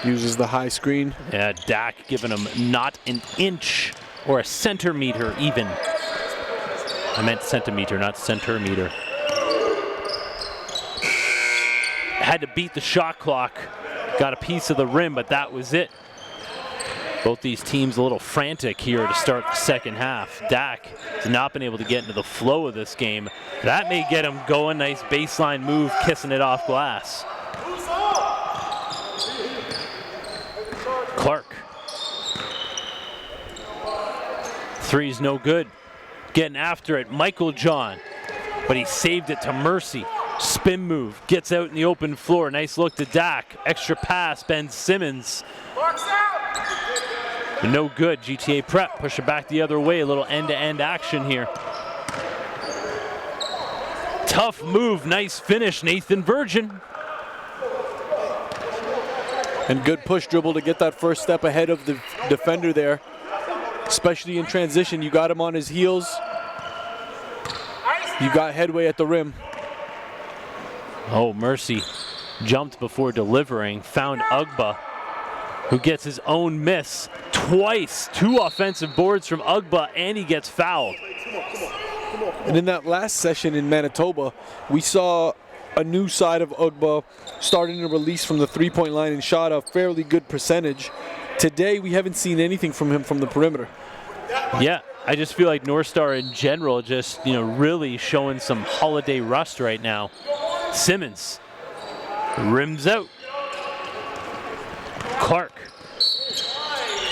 Uses the high screen. Yeah, Dak giving him not an inch or a centimeter even. I meant centimeter, not centimeter. Had to beat the shot clock. Got a piece of the rim, but that was it. Both these teams a little frantic here to start the second half. Dak has not been able to get into the flow of this game. That may get him going. Nice baseline move, kissing it off glass. Clark. Three's no good. Getting after it, Michael John. But he saved it to Mercy. Spin move, gets out in the open floor. Nice look to Dak. Extra pass, Ben Simmons. No good. GTA Prep push it back the other way. A little end-to-end action here. Tough move, nice finish, Nathan Virgin. And good push dribble to get that first step ahead of the defender there. Especially in transition, you got him on his heels. You got headway at the rim. Oh, Mercy jumped before delivering, found Ugba, who gets his own miss twice. 2 offensive boards from Ugba, and he gets fouled. And in that last session in Manitoba, we saw a new side of Ugba starting to release from the three-point line and shot a fairly good percentage. Today, we haven't seen anything from him from the perimeter. Yeah, I just feel like Northstar in general just, really showing some holiday rust right now. Simmons rims out. Clark.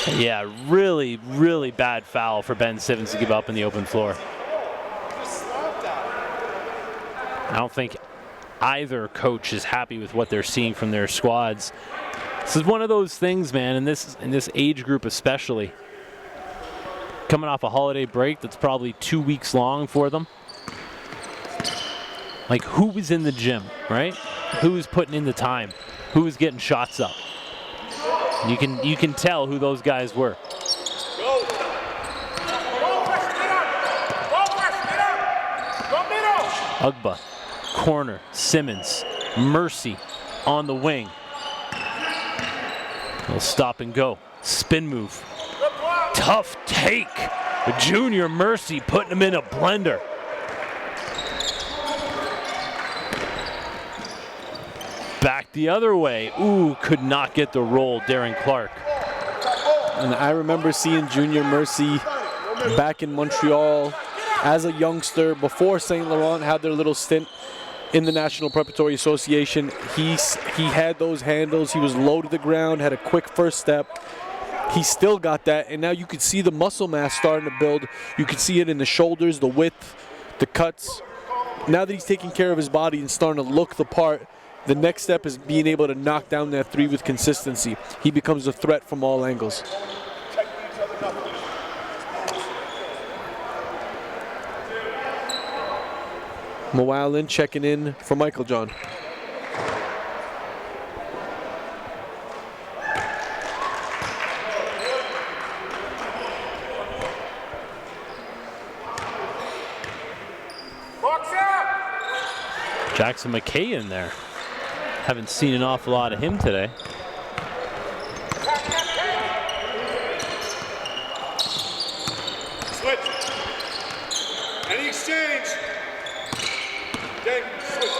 Yeah, really, really bad foul for Ben Simmons to give up in the open floor. I don't think either coach is happy with what they're seeing from their squads. This is one of those things, man, in this age group especially. Coming off a holiday break that's probably 2 weeks long for them. Like, who was in the gym, right? Who was putting in the time? Who was getting shots up? You can tell who those guys were. Ugba, corner, Simmons, Mercy on the wing. Little stop and go, spin move. Tough take. Junior Mercy putting him in a blender. Back the other way. Ooh, could not get the roll, Darren Clark. And I remember seeing Junior Mercy back in Montreal as a youngster before St. Laurent had their little stint in the National Preparatory Association. He had those handles. He was low to the ground, had a quick first step. He still got that, and now you could see the muscle mass starting to build. You could see it in the shoulders, the width, the cuts. now that he's taking care of his body and starting to look the part, the next step is being able to knock down that three with consistency. He becomes a threat from all angles. Moalen checking in for Michael John. Jackson McKay in there. Haven't seen an awful lot of him today. Switch. Any exchange. Dang, switch.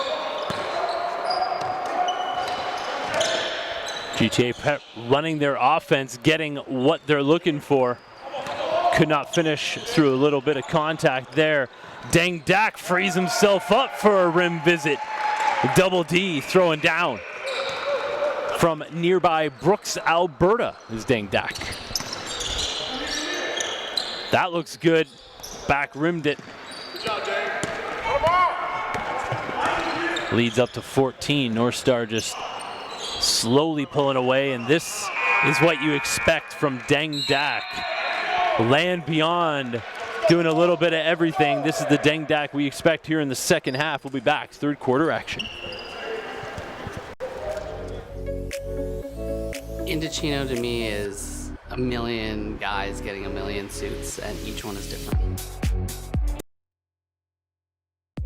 GTA Prep running their offense, getting what they're looking for. Could not finish through a little bit of contact there. Deng Dak frees himself up for a rim visit. Double D throwing down. From nearby Brooks, Alberta is Deng Dak. That looks good. Back rimmed it. Good job, Dang. Leads up to 14. Northstar just slowly pulling away, and this is what you expect from Deng Dak. Land beyond, doing a little bit of everything. This is the Deng Dak we expect here in the second half. We'll be back, third quarter action. Indochino to me is a million guys getting a million suits, and each one is different.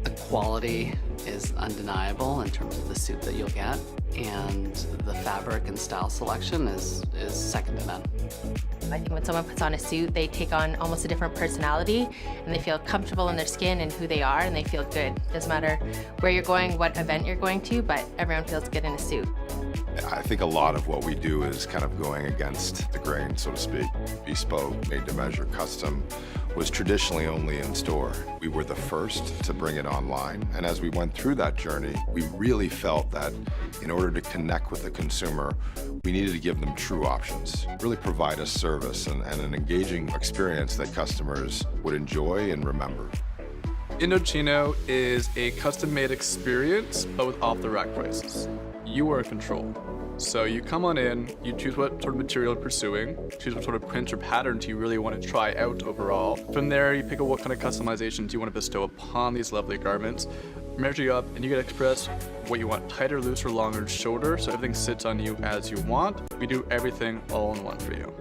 The quality is undeniable in terms of the suit that you'll get, and the fabric and style selection is second to none. I think when someone puts on a suit, they take on almost a different personality, and they feel comfortable in their skin and who they are, and they feel good. Doesn't matter where you're going, what event you're going to, but everyone feels good in a suit. I think a lot of what we do is kind of going against the grain, so to speak. Bespoke, made to measure, custom was traditionally only in store. We were the first to bring it online, and as we went through that journey, we really felt that in order to connect with the consumer, we needed to give them true options, really provide a service and an engaging experience that customers would enjoy and remember. Indochino is a custom-made experience, but with off-the-rack prices. You are in control. So you come on in, you choose what sort of material you're pursuing, choose what sort of print or patterns you really want to try out overall. From there, you pick out what kind of customizations you want to bestow upon these lovely garments, measure you up, and you get to express what you want, tighter, looser, longer, shorter, so everything sits on you as you want. We do everything all in one for you.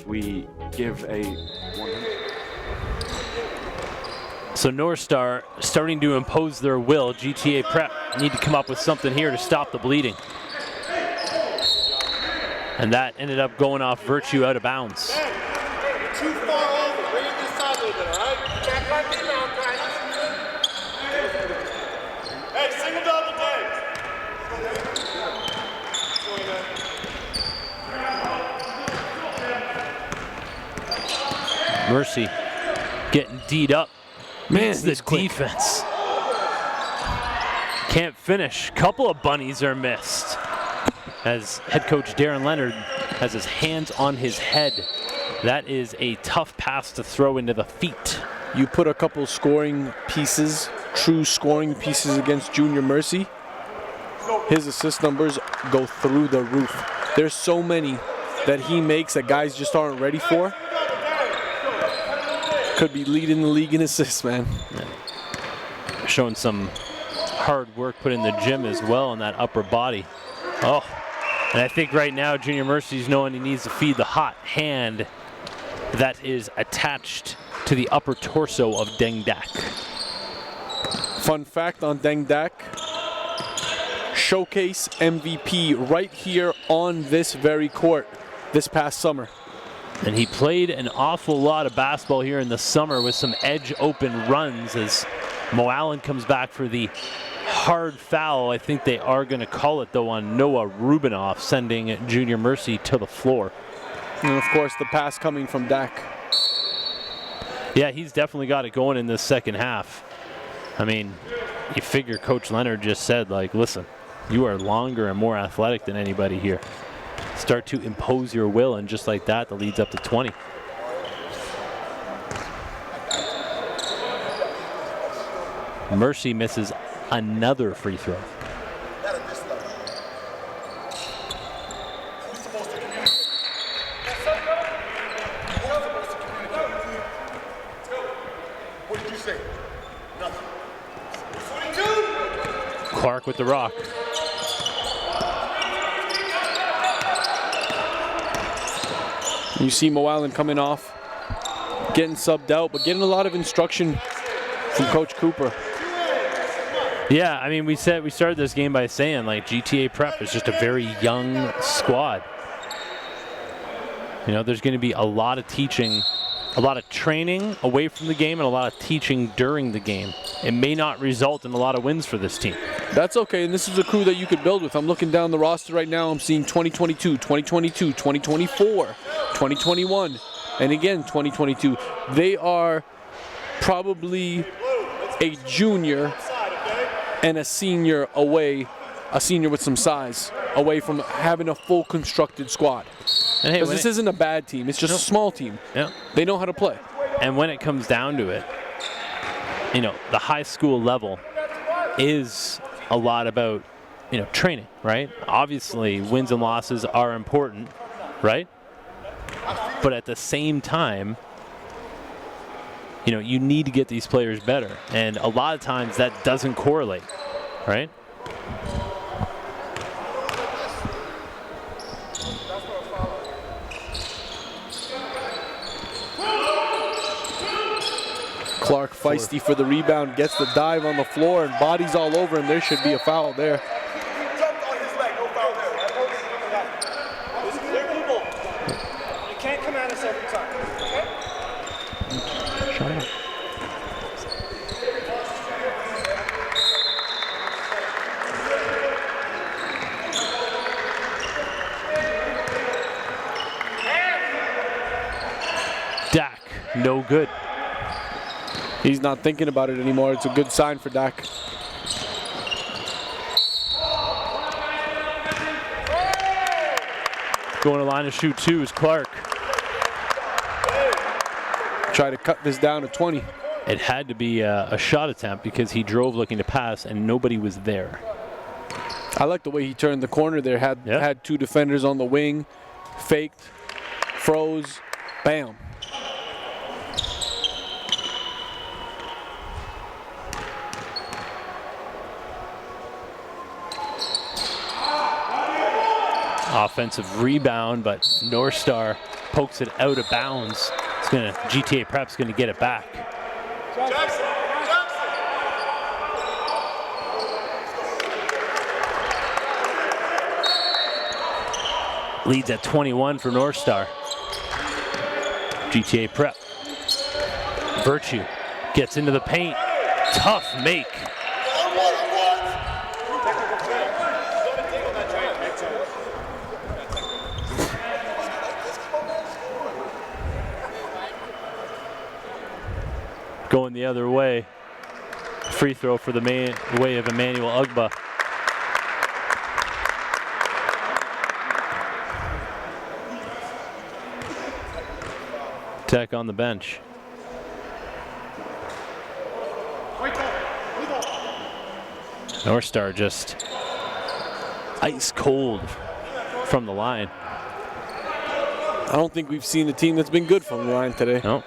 We give a 100. So Northstar starting to impose their will. GTA Prep need to come up with something here to stop the bleeding. And that ended up going off Virtue out of bounds. You're too far over. Bring it this side a little bit, all right? Back right in now, guys. Hey, single double Dave. Mercy getting D'd up. Man, the defense. Can't finish. Couple of bunnies are missed. As head coach Darren Leonard has his hands on his head. That is a tough pass to throw into the feet. You put a couple scoring pieces, true scoring pieces against Junior Mercy, his assist numbers go through the roof. There's so many that he makes that guys just aren't ready for. Could be leading the league in assists, man. Yeah. Showing some hard work put in the gym as well in that upper body. Oh, and I think right now Junior Mercy's knowing he needs to feed the hot hand that is attached to the upper torso of Deng Dak. Fun fact on Deng Dak, showcase MVP right here on this very court this past summer. And he played an awful lot of basketball here in the summer with some edge open runs as Moalen comes back for the hard foul. I think they are going to call it though on Noah Rubinoff, sending Junior Mercy to the floor. And of course the pass coming from Dak. Yeah, he's definitely got it going in this second half. I mean, you figure Coach Leonard just said, like, listen, you are longer and more athletic than anybody here. Start to impose your will, and just like that, the lead's up to 20. Mercy misses another free throw. What did you say? Nothing. Clark with the rock. You see Mo Allen coming off, getting subbed out, but getting a lot of instruction from Coach Cooper. Yeah, I mean, we started this game by saying, like, GTA Prep is just a very young squad. You know, there's going to be a lot of teaching, a lot of training away from the game, and a lot of teaching during the game. It may not result in a lot of wins for this team. That's okay, and this is a crew that you could build with. I'm looking down the roster right now. I'm seeing 2022, 2022, 2024, 2021, and again 2022. They are probably a junior and a senior away, a senior with some size, away from having a full constructed squad. And hey, because this isn't a bad team. It's just a small team. Yeah. They know how to play. And when it comes down to it, you know, the high school level is a lot about, you know, training, right? Obviously, wins and losses are important, right? But at the same time, you know, you need to get these players better. And a lot of times that doesn't correlate, right? Clark feisty for the rebound, gets the dive on the floor and bodies all over him. There should be a foul there. Jumped on his leg, no foul there. Listen, clear people. You can't come at us every time, okay? Shut up. Dak, no good. He's not thinking about it anymore. It's a good sign for Dak. Going to line to shoot two is Clark. Try to cut this down to 20. It had to be a shot attempt because he drove looking to pass and nobody was there. I like the way he turned the corner there. Had two defenders on the wing, faked, froze, bam. Offensive rebound, but Northstar pokes it out of bounds. GTA Prep's gonna get it back. Jackson. Leads at 21 for Northstar. GTA Prep. Virtue gets into the paint. Tough make. Going the other way. Free throw for the way of Emmanuel Ugba. Tech on the bench. Northstar just ice cold from the line. I don't think we've seen a team that's been good from the line today. No.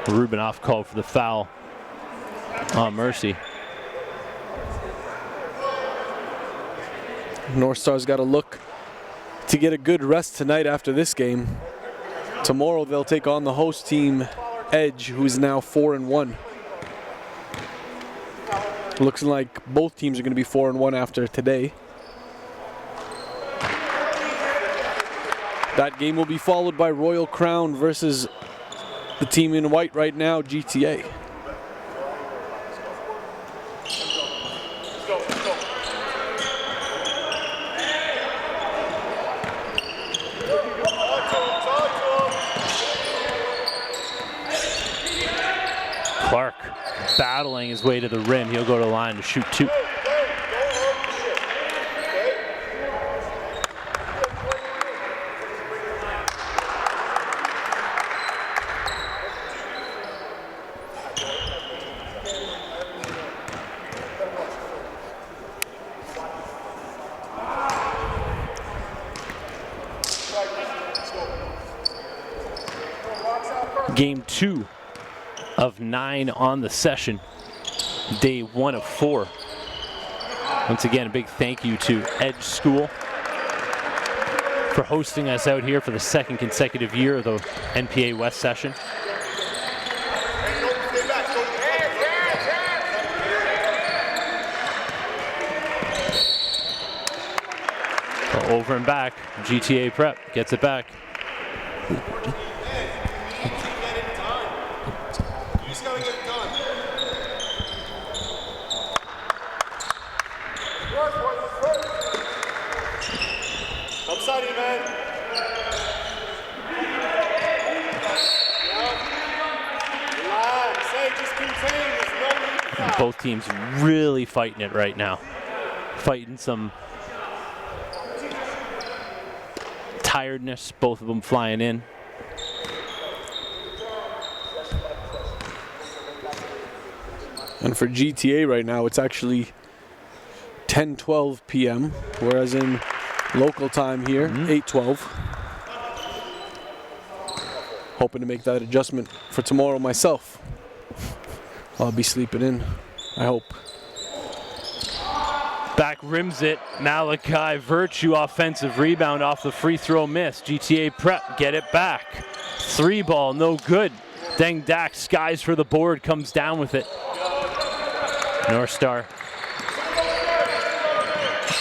Rubinoff called for the foul on Mercy. Northstar's got to look to get a good rest tonight after this game. Tomorrow they'll take on the host team, Edge, who's now 4-1. Looks like both teams are going to be 4-1 after today. That game will be followed by Royal Crown versus the team in white right now, GTA. battling his way to the rim. He'll go to the line to shoot 2. Game 2 of 9 on the session. Day 1 of 4. Once again, a big thank you to Edge School for hosting us out here for the 2nd consecutive year of the NPA West session. Over and back, GTA Prep gets it back. Upside you, man. Relax. Hey, just contain. There's no need for that. Both teams really fighting it right now. Fighting some tiredness, both of them flying in. And for GTA right now, it's actually 10:12 p.m., whereas in local time here, 8:12. Hoping to make that adjustment for tomorrow myself. I'll be sleeping in, I hope. Back rims it, Malachi Virtue, offensive rebound off the free throw miss. GTA Prep get it back. 3 ball, no good. Deng Dak skies for the board, comes down with it. Northstar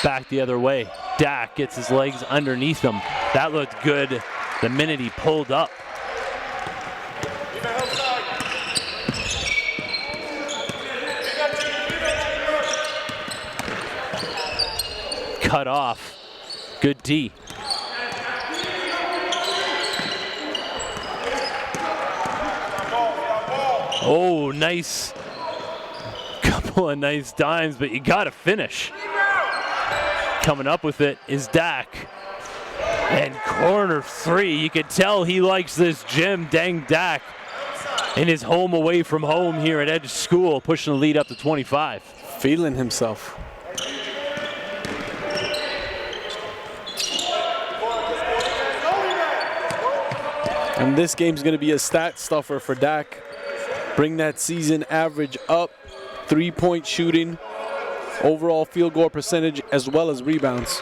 back the other way. Dak gets his legs underneath him. That looked good the minute he pulled up. Cut off. Good D. Oh, nice. Couple of nice dimes, but you gotta finish. Coming up with it is Dak. And corner 3, you can tell he likes this gym, Deng Dak. In his home away from home here at Edge School, pushing the lead up to 25. Feeling himself. And this game's going to be a stat stuffer for Dak. Bring that season average up, 3-point shooting, overall field goal percentage, as well as rebounds.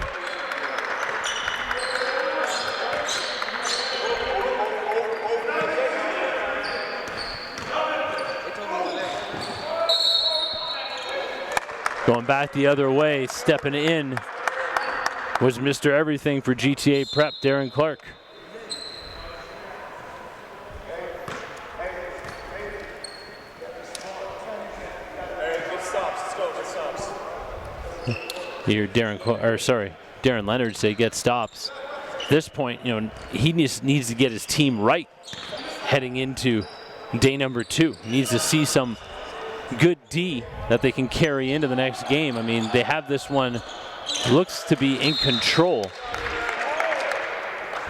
Going back the other way, stepping in was Mr. Everything for GTA Prep, Darren Clark. Here, Darren Leonard say get stops. At this point, he needs to get his team right heading into day number 2. He needs to see some good D that they can carry into the next game. I mean, they have this one, looks to be in control,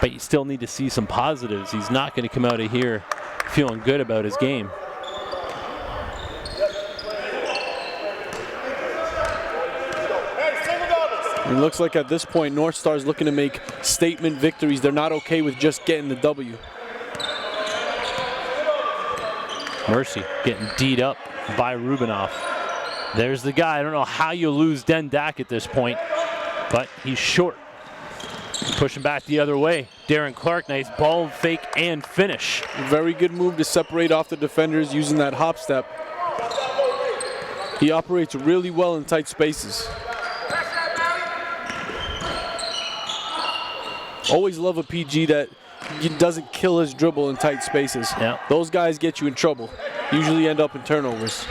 but you still need to see some positives. He's not going to come out of here feeling good about his game. It looks like at this point, Northstar's looking to make statement victories. They're not okay with just getting the W. Mercy getting D'd up by Rubinoff. There's the guy. I don't know how you lose Deng Dak at this point, but he's short. Pushing back the other way. Darren Clark, nice ball fake and finish. Very good move to separate off the defenders using that hop step. He operates really well in tight spaces. Always love a PG that doesn't kill his dribble in tight spaces. Yeah. Those guys get you in trouble. Usually end up in turnovers.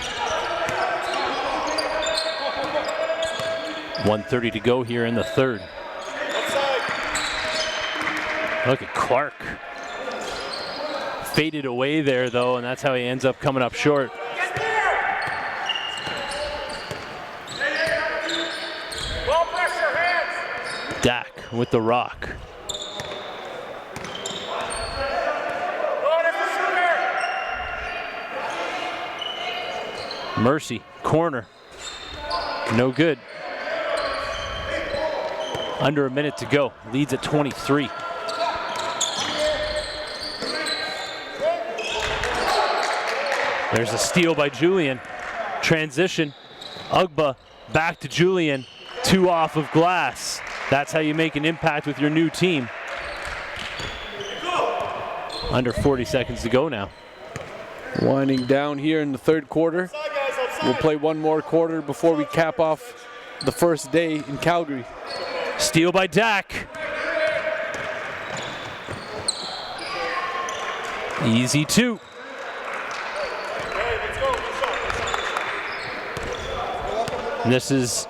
1:30 to go here in the third. Look at Clark. Faded away there though, and that's how he ends up coming up short. Dak with the rock. Mercy, corner. No good. Under a minute to go. Leads at 23. There's a steal by Julian. Transition. Ugba back to Julian. 2 off of glass. That's how you make an impact with your new team. Under 40 seconds to go now. Winding down here in the third quarter. We'll play one more quarter before we cap off the first day in Calgary. Steal by Dak. Easy 2. And this is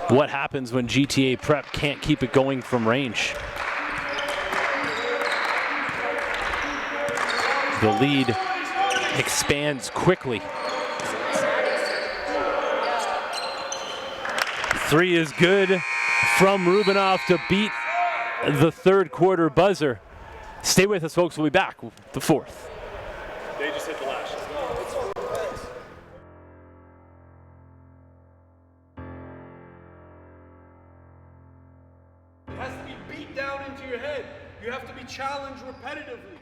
what happens when GTA Prep can't keep it going from range. The lead expands quickly. 3 is good from Rubinoff to beat the third quarter buzzer. Stay with us, folks. We'll be back with the fourth. They just hit the lash. It has to be beat down into your head. You have to be challenged repetitively.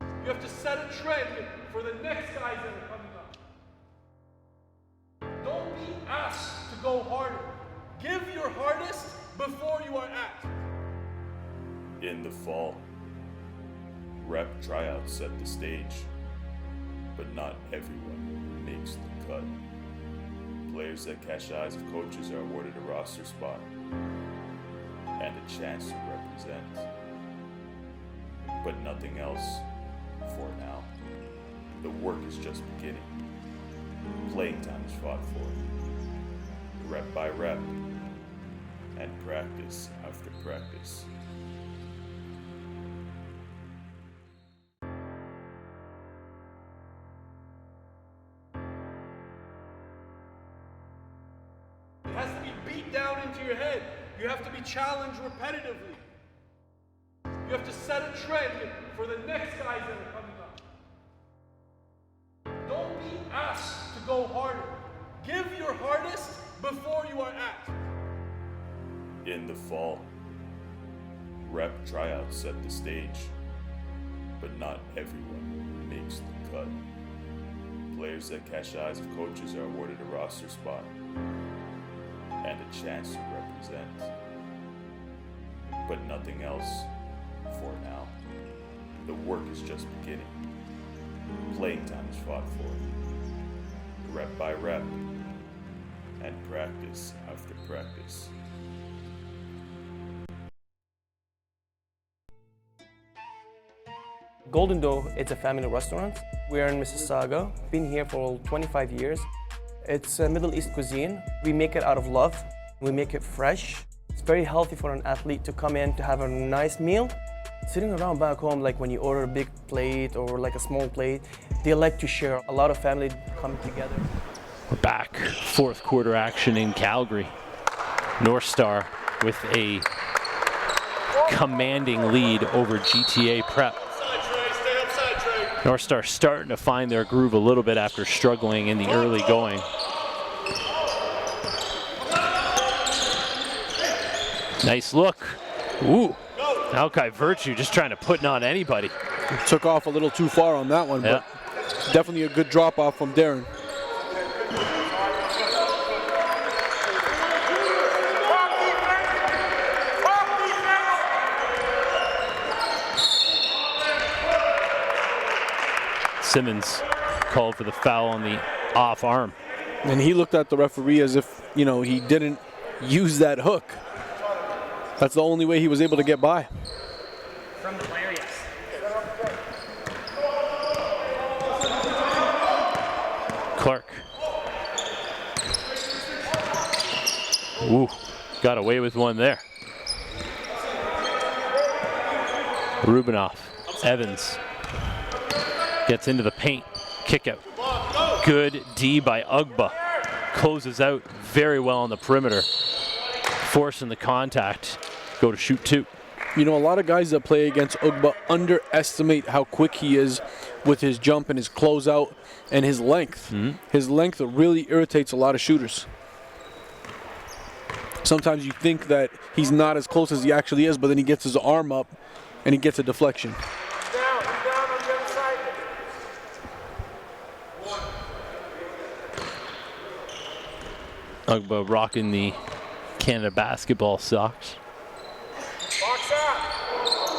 You have to set a trend for the next guys that are coming up. Don't be asked to go harder. Give your hardest before you are asked. In the fall, rep tryouts set the stage, but not everyone makes the cut. Players that catch eyes of coaches are awarded a roster spot and a chance to represent, but nothing else for now. The work is just beginning. Playing time is fought for, rep by rep, and practice after practice. It has to be beat down into your head. You have to be challenged repetitively. You have to set a trend for the next guys that are coming up. Don't be asked to go harder. Give your hardest before you are asked. In the fall, rep tryouts set the stage, but not everyone makes the cut. Players that catch eyes of coaches are awarded a roster spot and a chance to represent, but nothing else for now. The work is just beginning. Playing time is fought for, rep by rep, and practice after practice. Golden Dough, it's a family restaurant. We're in Mississauga, been here for 25 years. It's a Middle East cuisine. We make it out of love. We make it fresh. It's very healthy for an athlete to come in to have a nice meal. Sitting around back home, like when you order a big plate or like a small plate, they like to share. A lot of family come together. We're back. Fourth quarter action in Calgary. Northstar with a commanding lead over GTA Prep. Northstar starting to find their groove a little bit after struggling in the early going. Nice look. Ooh. Alki Virtue just trying to put on anybody. Took off a little too far on that one, but definitely a good drop off from Darren. Simmons called for the foul on the off arm. And he looked at the referee as if, you know, he didn't use that hook. That's the only way he was able to get by. From the player, yes. Clark. Ooh, got away with one there. Rubinoff, Evans. Gets into the paint, kick out. Good D by Ugba. Closes out very well on the perimeter. forcing the contact, go to shoot 2. You know, a lot of guys that play against Ugba underestimate how quick he is with his jump and his closeout and his length. His length really irritates a lot of shooters. Sometimes you think that he's not as close as he actually is, but then he gets his arm up and he gets a deflection. Ugba rocking the Canada basketball socks.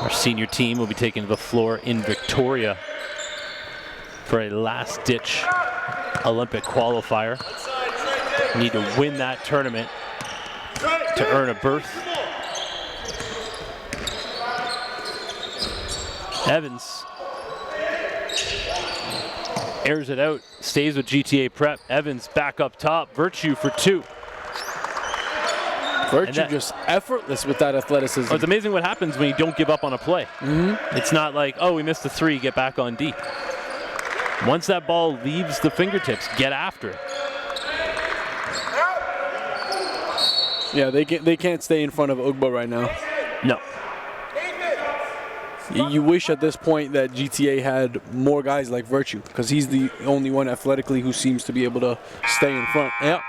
Our senior team will be taken to the floor in Victoria for a last-ditch Olympic qualifier. Need to win that tournament to earn a berth. Evans airs it out, stays with GTA Prep. Evans back up top, Virtue for 2. Virtue just effortless with that athleticism. Oh, it's amazing what happens when you don't give up on a play. It's not like, oh, we missed a 3, get back on D. Once that ball leaves the fingertips, get after it. Yeah, they can't stay in front of Ugba right now. No. You wish at this point that GTA had more guys like Virtue, because he's the only one athletically who seems to be able to stay in front. Yeah.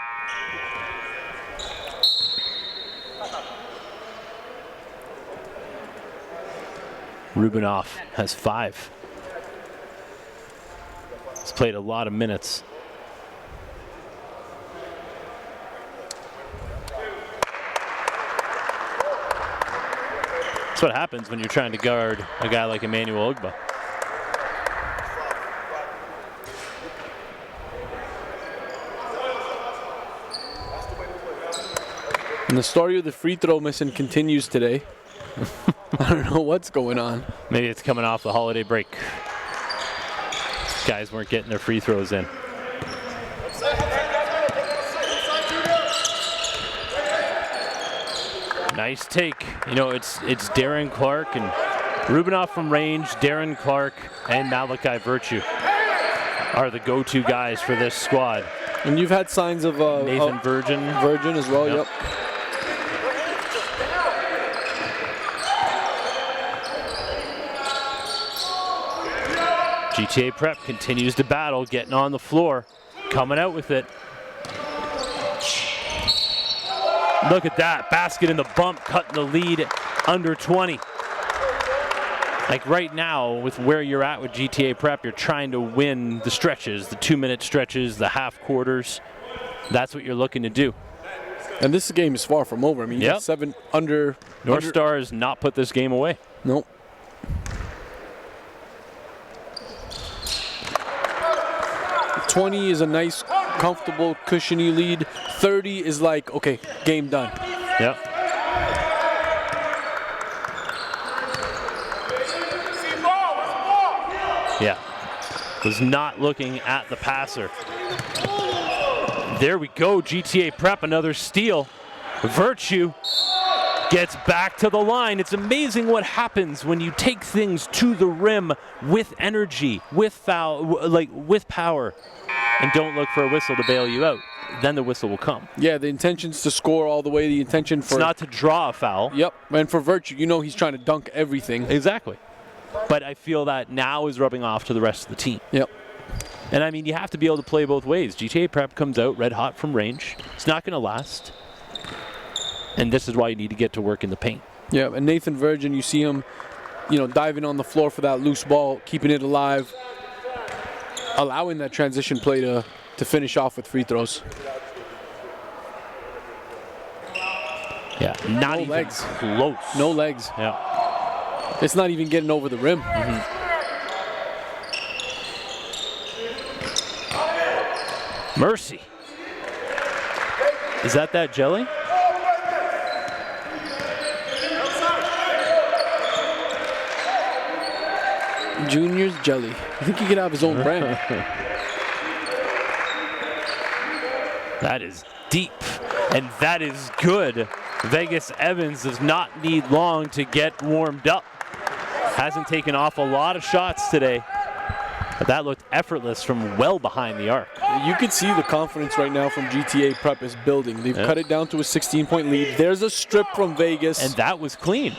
Rubinoff has 5. He's played a lot of minutes. That's what happens when you're trying to guard a guy like Emmanuel Ugba. And the story of the free throw missing continues today. I don't know what's going on. Maybe it's coming off the holiday break. Guys weren't getting their free throws in. Nice take. You know, it's Darren Clark and Rubinoff from range, Darren Clark, and Malachi Virtue are the go-to guys for this squad. And you've had signs of Nathan Virgin as well. Yep. GTA Prep continues to battle, getting on the floor, coming out with it. Look at that, basket in the bump, cutting the lead under 20. Like right now, with where you're at with GTA Prep, you're trying to win the stretches, the 2-minute stretches, the half quarters. That's what you're looking to do. And this game is far from over. I mean, you got 7 under. Northstar has not put this game away. Nope. $20 is a nice, comfortable, cushiony lead. 30 is like, okay, game done. Yep. Yeah. Was not looking at the passer. There we go, GTA Prep, another steal. Virtue gets back to the line. It's amazing what happens when you take things to the rim with energy, with with power, and don't look for a whistle to bail you out. Then the whistle will come. Yeah, the intention's to score all the way. The intention for... It's not to draw a foul. Yep, and for Virtue, you know he's trying to dunk everything. Exactly. But I feel that now is rubbing off to the rest of the team. Yep. And I mean, you have to be able to play both ways. GTA Prep comes out red hot from range. It's not going to last. And this is why you need to get to work in the paint. Yeah, and Nathan Virgin, you see him, diving on the floor for that loose ball, keeping it alive, allowing that transition play to finish off with free throws. Yeah, not even legs. Close. No legs. Yeah. It's not even getting over the rim. Mercy. Is that jelly? Junior's jelly. I think he could have his own brand. That is deep, and that is good. Vegas Evans does not need long to get warmed up. Hasn't taken off a lot of shots today. But that looked effortless from well behind the arc. You can see the confidence right now from GTA Prep is building. They've cut it down to a 16-point lead. There's a strip from Vegas. And that was clean.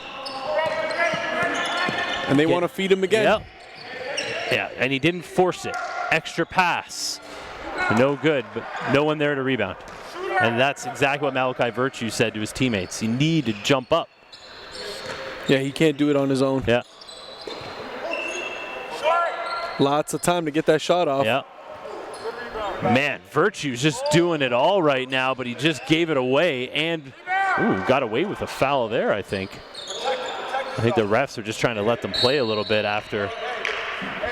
And they want to feed him again. Yep. Yeah, and he didn't force it. Extra pass. No good, but no one there to rebound. And that's exactly what Malachi Virtue said to his teammates. You need to jump up. Yeah, he can't do it on his own. Yeah. Lots of time to get that shot off. Yeah. Man, Virtue's just doing it all right now, but he just gave it away and got away with a foul there, I think. I think the refs are just trying to let them play a little bit after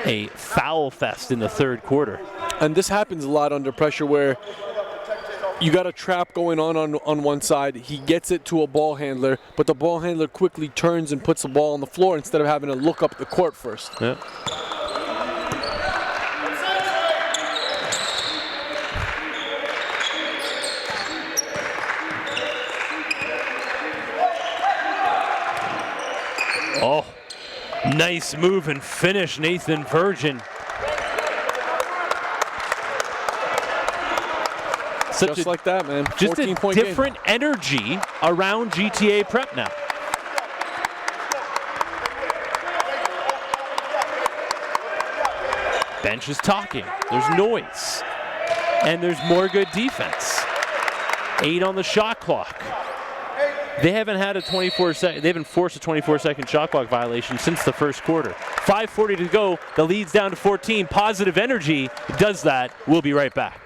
a foul fest in the third quarter. And this happens a lot under pressure where you got a trap going on one side. He gets it to a ball handler, but the ball handler quickly turns and puts the ball on the floor instead of having to look up the court first. Yeah. Oh, nice move and finish, Nathan Virgin. Just like that, man. Just a different energy around GTA Prep now. Bench is talking. There's noise. And there's more good defense. 8 on the shot clock. They haven't had a 24-second. They haven't forced a 24-second shot clock violation since the first quarter. 5:40 to go. The lead's down to 14. Positive energy does that. We'll be right back.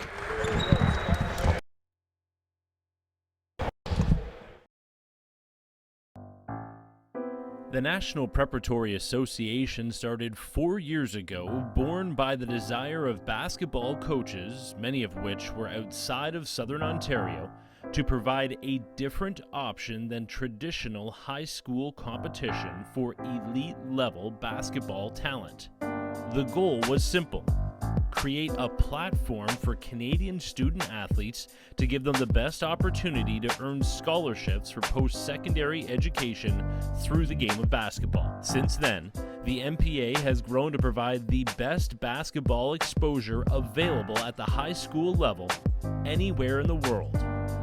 The National Preparatory Association started 4 years ago, born by the desire of basketball coaches, many of which were outside of Southern Ontario, to provide a different option than traditional high school competition for elite-level basketball talent. The goal was simple: create a platform for Canadian student athletes to give them the best opportunity to earn scholarships for post-secondary education through the game of basketball. Since then, the NPA has grown to provide the best basketball exposure available at the high school level anywhere in the world.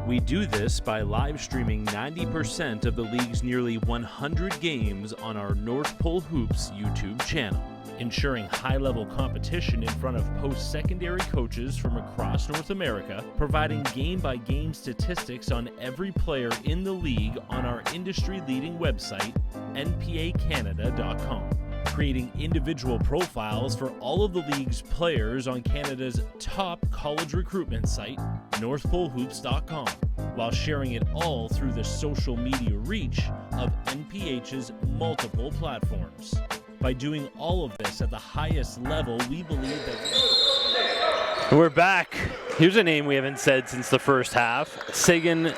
We do this by live streaming 90% of the league's nearly 100 games on our North Pole Hoops YouTube channel, ensuring high-level competition in front of post-secondary coaches from across North America, providing game-by-game statistics on every player in the league on our industry-leading website, npacanada.com, creating individual profiles for all of the league's players on Canada's top college recruitment site, northpolehoops.com, while sharing it all through the social media reach of NPH's multiple platforms. By doing all of this at the highest level, we believe that we're back. Here's a name we haven't said since the first half. Sagan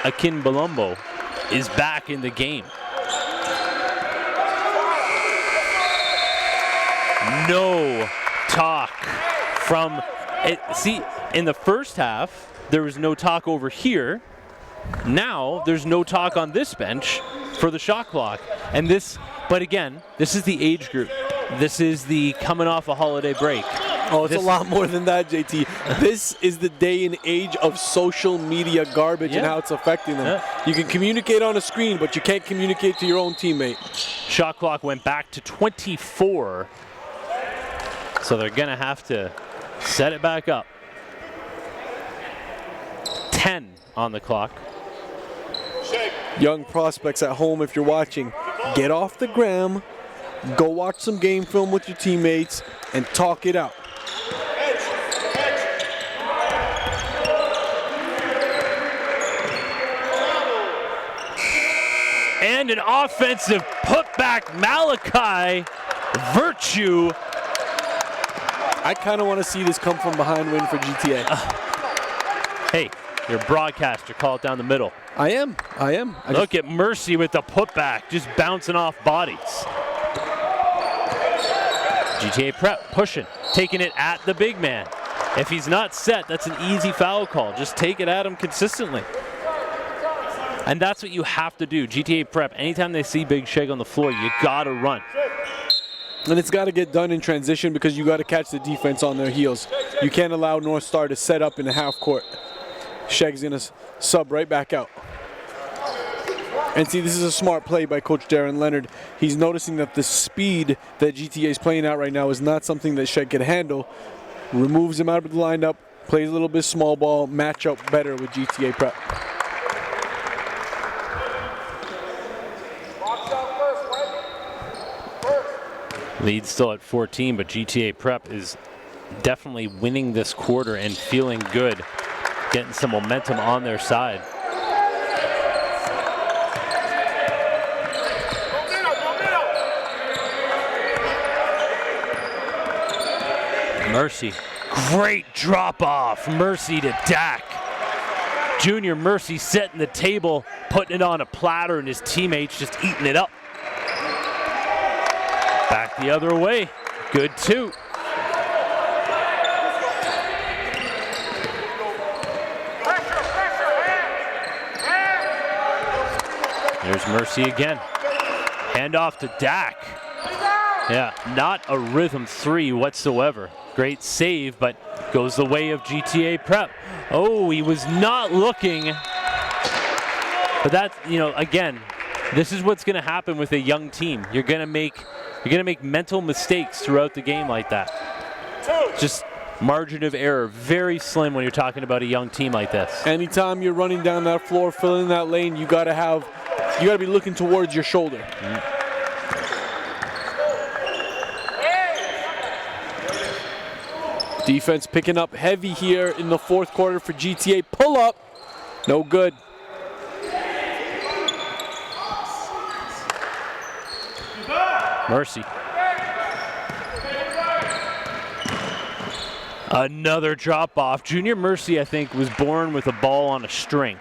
Akinbalombo is back in the game. No talk from it. See, in the first half, there was no talk over here. Now there's no talk on this bench for the shot clock. And this, but again, this is the age group. This is the coming off a holiday break. Oh, it's a lot more than that, JT. This is the day and age of social media garbage and how it's affecting them. You can communicate on a screen, but you can't communicate to your own teammate. Shot clock went back to 24. So they're going to have to set it back up. 10 on the clock. Young prospects at home, if you're watching, get off the gram, go watch some game film with your teammates, and talk it out. And an offensive putback, Malachi Virtue. I kind of want to see this come from behind win for GTA. Hey, you're a broadcaster. Call it down the middle. I am. Look at Mercy with the putback, just bouncing off bodies. GTA Prep pushing, taking it at the big man. If he's not set, that's an easy foul call. Just take it at him consistently. And that's what you have to do. GTA Prep, anytime they see Big Sheg on the floor, you gotta run. And it's got to get done in transition because you got to catch the defense on their heels. You can't allow Northstar to set up in the half court. Sheg's going to sub right back out. And see, this is a smart play by Coach Darren Leonard. He's noticing that the speed that GTA is playing at right now is not something that Sheg can handle. Removes him out of the lineup, plays a little bit small ball, match up better with GTA Prep. Lead still at 14, but GTA Prep is definitely winning this quarter and feeling good, getting some momentum on their side. Mercy, great drop off. Mercy to Dak. Junior Mercy setting the table, putting it on a platter, and his teammates just eating it up. Back the other way, good too. There's Mercy again. Hand off to Dak. Yeah, not a rhythm three whatsoever. Great save, but goes the way of GTA Prep. Oh, he was not looking. But that's, you know, again, this is what's going to happen with a young team. You're going to make mental mistakes throughout the game like that. Just margin of error very slim when you're talking about a young team like this. Anytime you're running down that floor, filling that lane, you got to be looking towards your shoulder. Mm-hmm. Defense picking up heavy here in the fourth quarter for GTA. Pull up, no good. Mercy. Another drop off. Junior Mercy, I think, was born with a ball on a string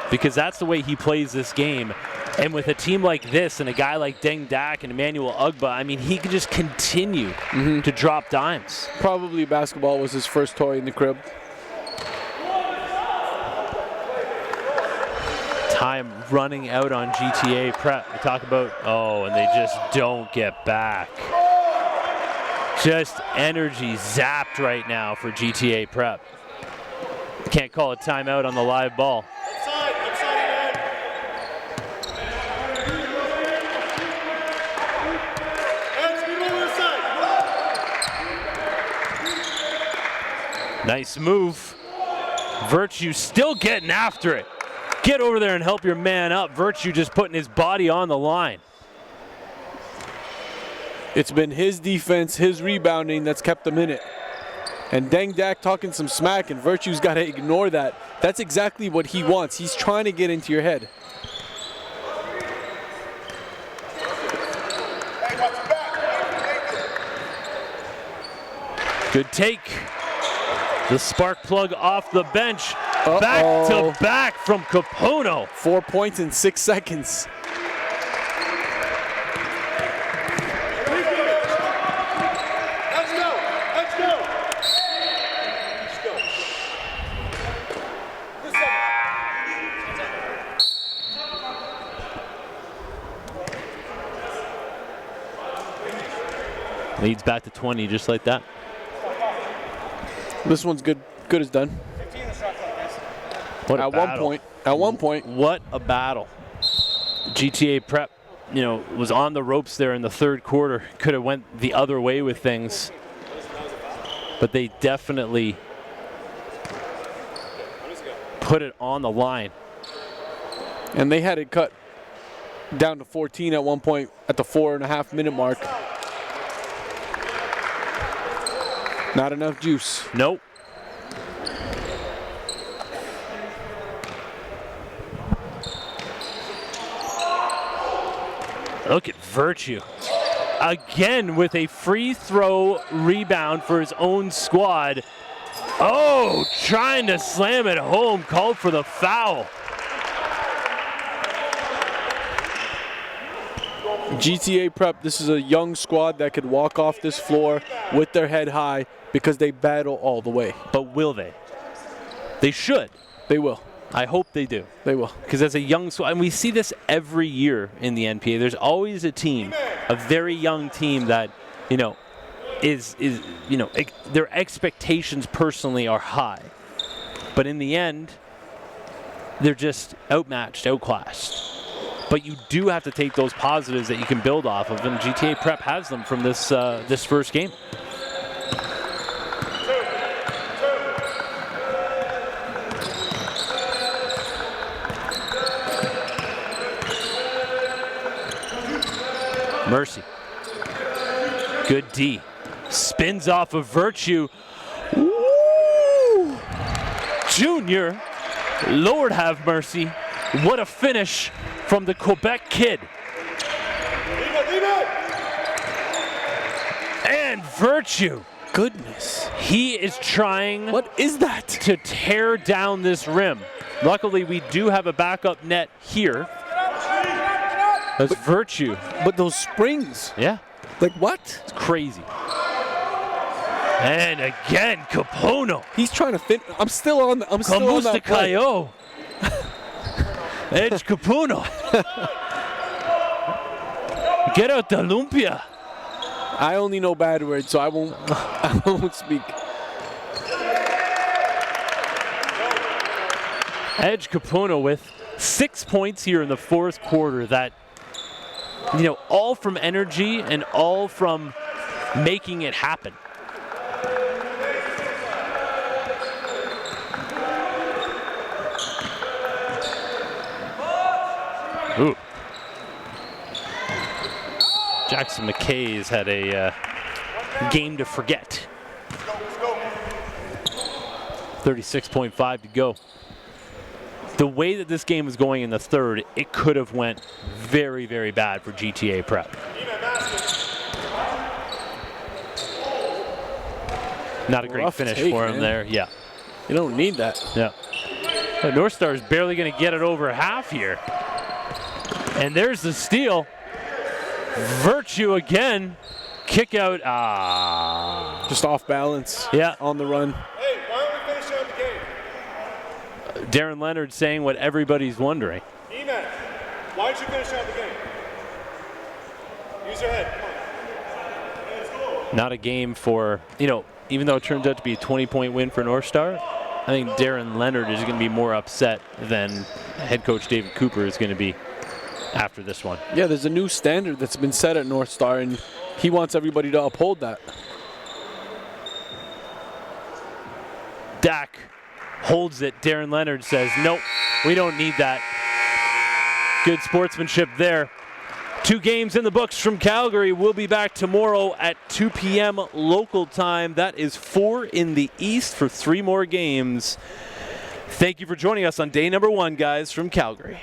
because that's the way he plays this game. And with a team like this and a guy like Deng Dak and Emmanuel Ugba, I mean, he could just continue to drop dimes. Probably basketball was his first toy in the crib. Time running out on GTA Prep. We talk about, and they just don't get back. Just energy zapped right now for GTA Prep. Can't call a timeout on the live ball. Nice move. Virtue still getting after it. Get over there and help your man up. Virtue just putting his body on the line. It's been his defense, his rebounding that's kept him in it. And Deng Dak talking some smack, and Virtue's got to ignore that. That's exactly what he wants. He's trying to get into your head. Good take. The spark plug off the bench. Back to back from Capono. 4 points in 6 seconds. Let's go. Let's go. Leads back to 20 just like that. This one's good as done. What a At one point. What a battle. GTA Prep, was on the ropes there in the third quarter. Could have went the other way with things. But they definitely put it on the line. And they had it cut down to 14 at one point at the 4.5 minute mark. Not enough juice. Nope. Look at Virtue. Again with a free throw rebound for his own squad. Oh, trying to slam it home, called for the foul. GTA Prep, this is a young squad that could walk off this floor with their head high because they battle all the way. But will they? They should. They will. I hope they do. They will. Because as a young squad, and we see this every year in the NPA, there's always a team, a very young team that you know, their expectations personally are high. But in the end, they're just outmatched, outclassed. But you do have to take those positives that you can build off of, and GTA Prep has them from this this first game. Mercy. Good D. Spins off of Virtue. Woo! Junior. Lord have mercy. What a finish from the Quebec kid. And Virtue. Goodness. He is trying. What is that? To tear down this rim. Luckily, we do have a backup net here. That's Virtue. But those springs. Yeah. Like what? It's crazy. And again, Capono. He's trying to fit. I'm still on that play. Kayo. Edge Capuno. Get out the lumpia. I only know bad words, so I won't speak. Edge Capuno with 6 points here in the fourth quarter. That, all from energy and all from making it happen. Ooh. Jackson McKay's had a game to forget. 36.5 to go. The way that this game was going in the third, it could have went very, very bad for GTA Prep. Not a great finish for him there. Yeah. You don't need that. Yeah. Northstar is barely going to get it over half here. And there's the steal. Virtue again. Kick out. Just off balance. Yeah. On the run. Hey, why don't we finish out the game? Darren Leonard saying what everybody's wondering. E-Man, why don't you finish out the game? Use your head. Come on. Let's go. Not a game for, even though it turns out to be a 20-point win for Northstar, I think Darren Leonard is going to be more upset than head coach David Cooper is going to be after this one. Yeah, there's a new standard that's been set at Northstar, and he wants everybody to uphold that. Dak holds it. Darren Leonard says, nope, we don't need that. Good sportsmanship there. 2 games in the books from Calgary. We'll be back tomorrow at 2 p.m. local time. That is 4 in the East for 3 more games. Thank you for joining us on day number 1, guys, from Calgary.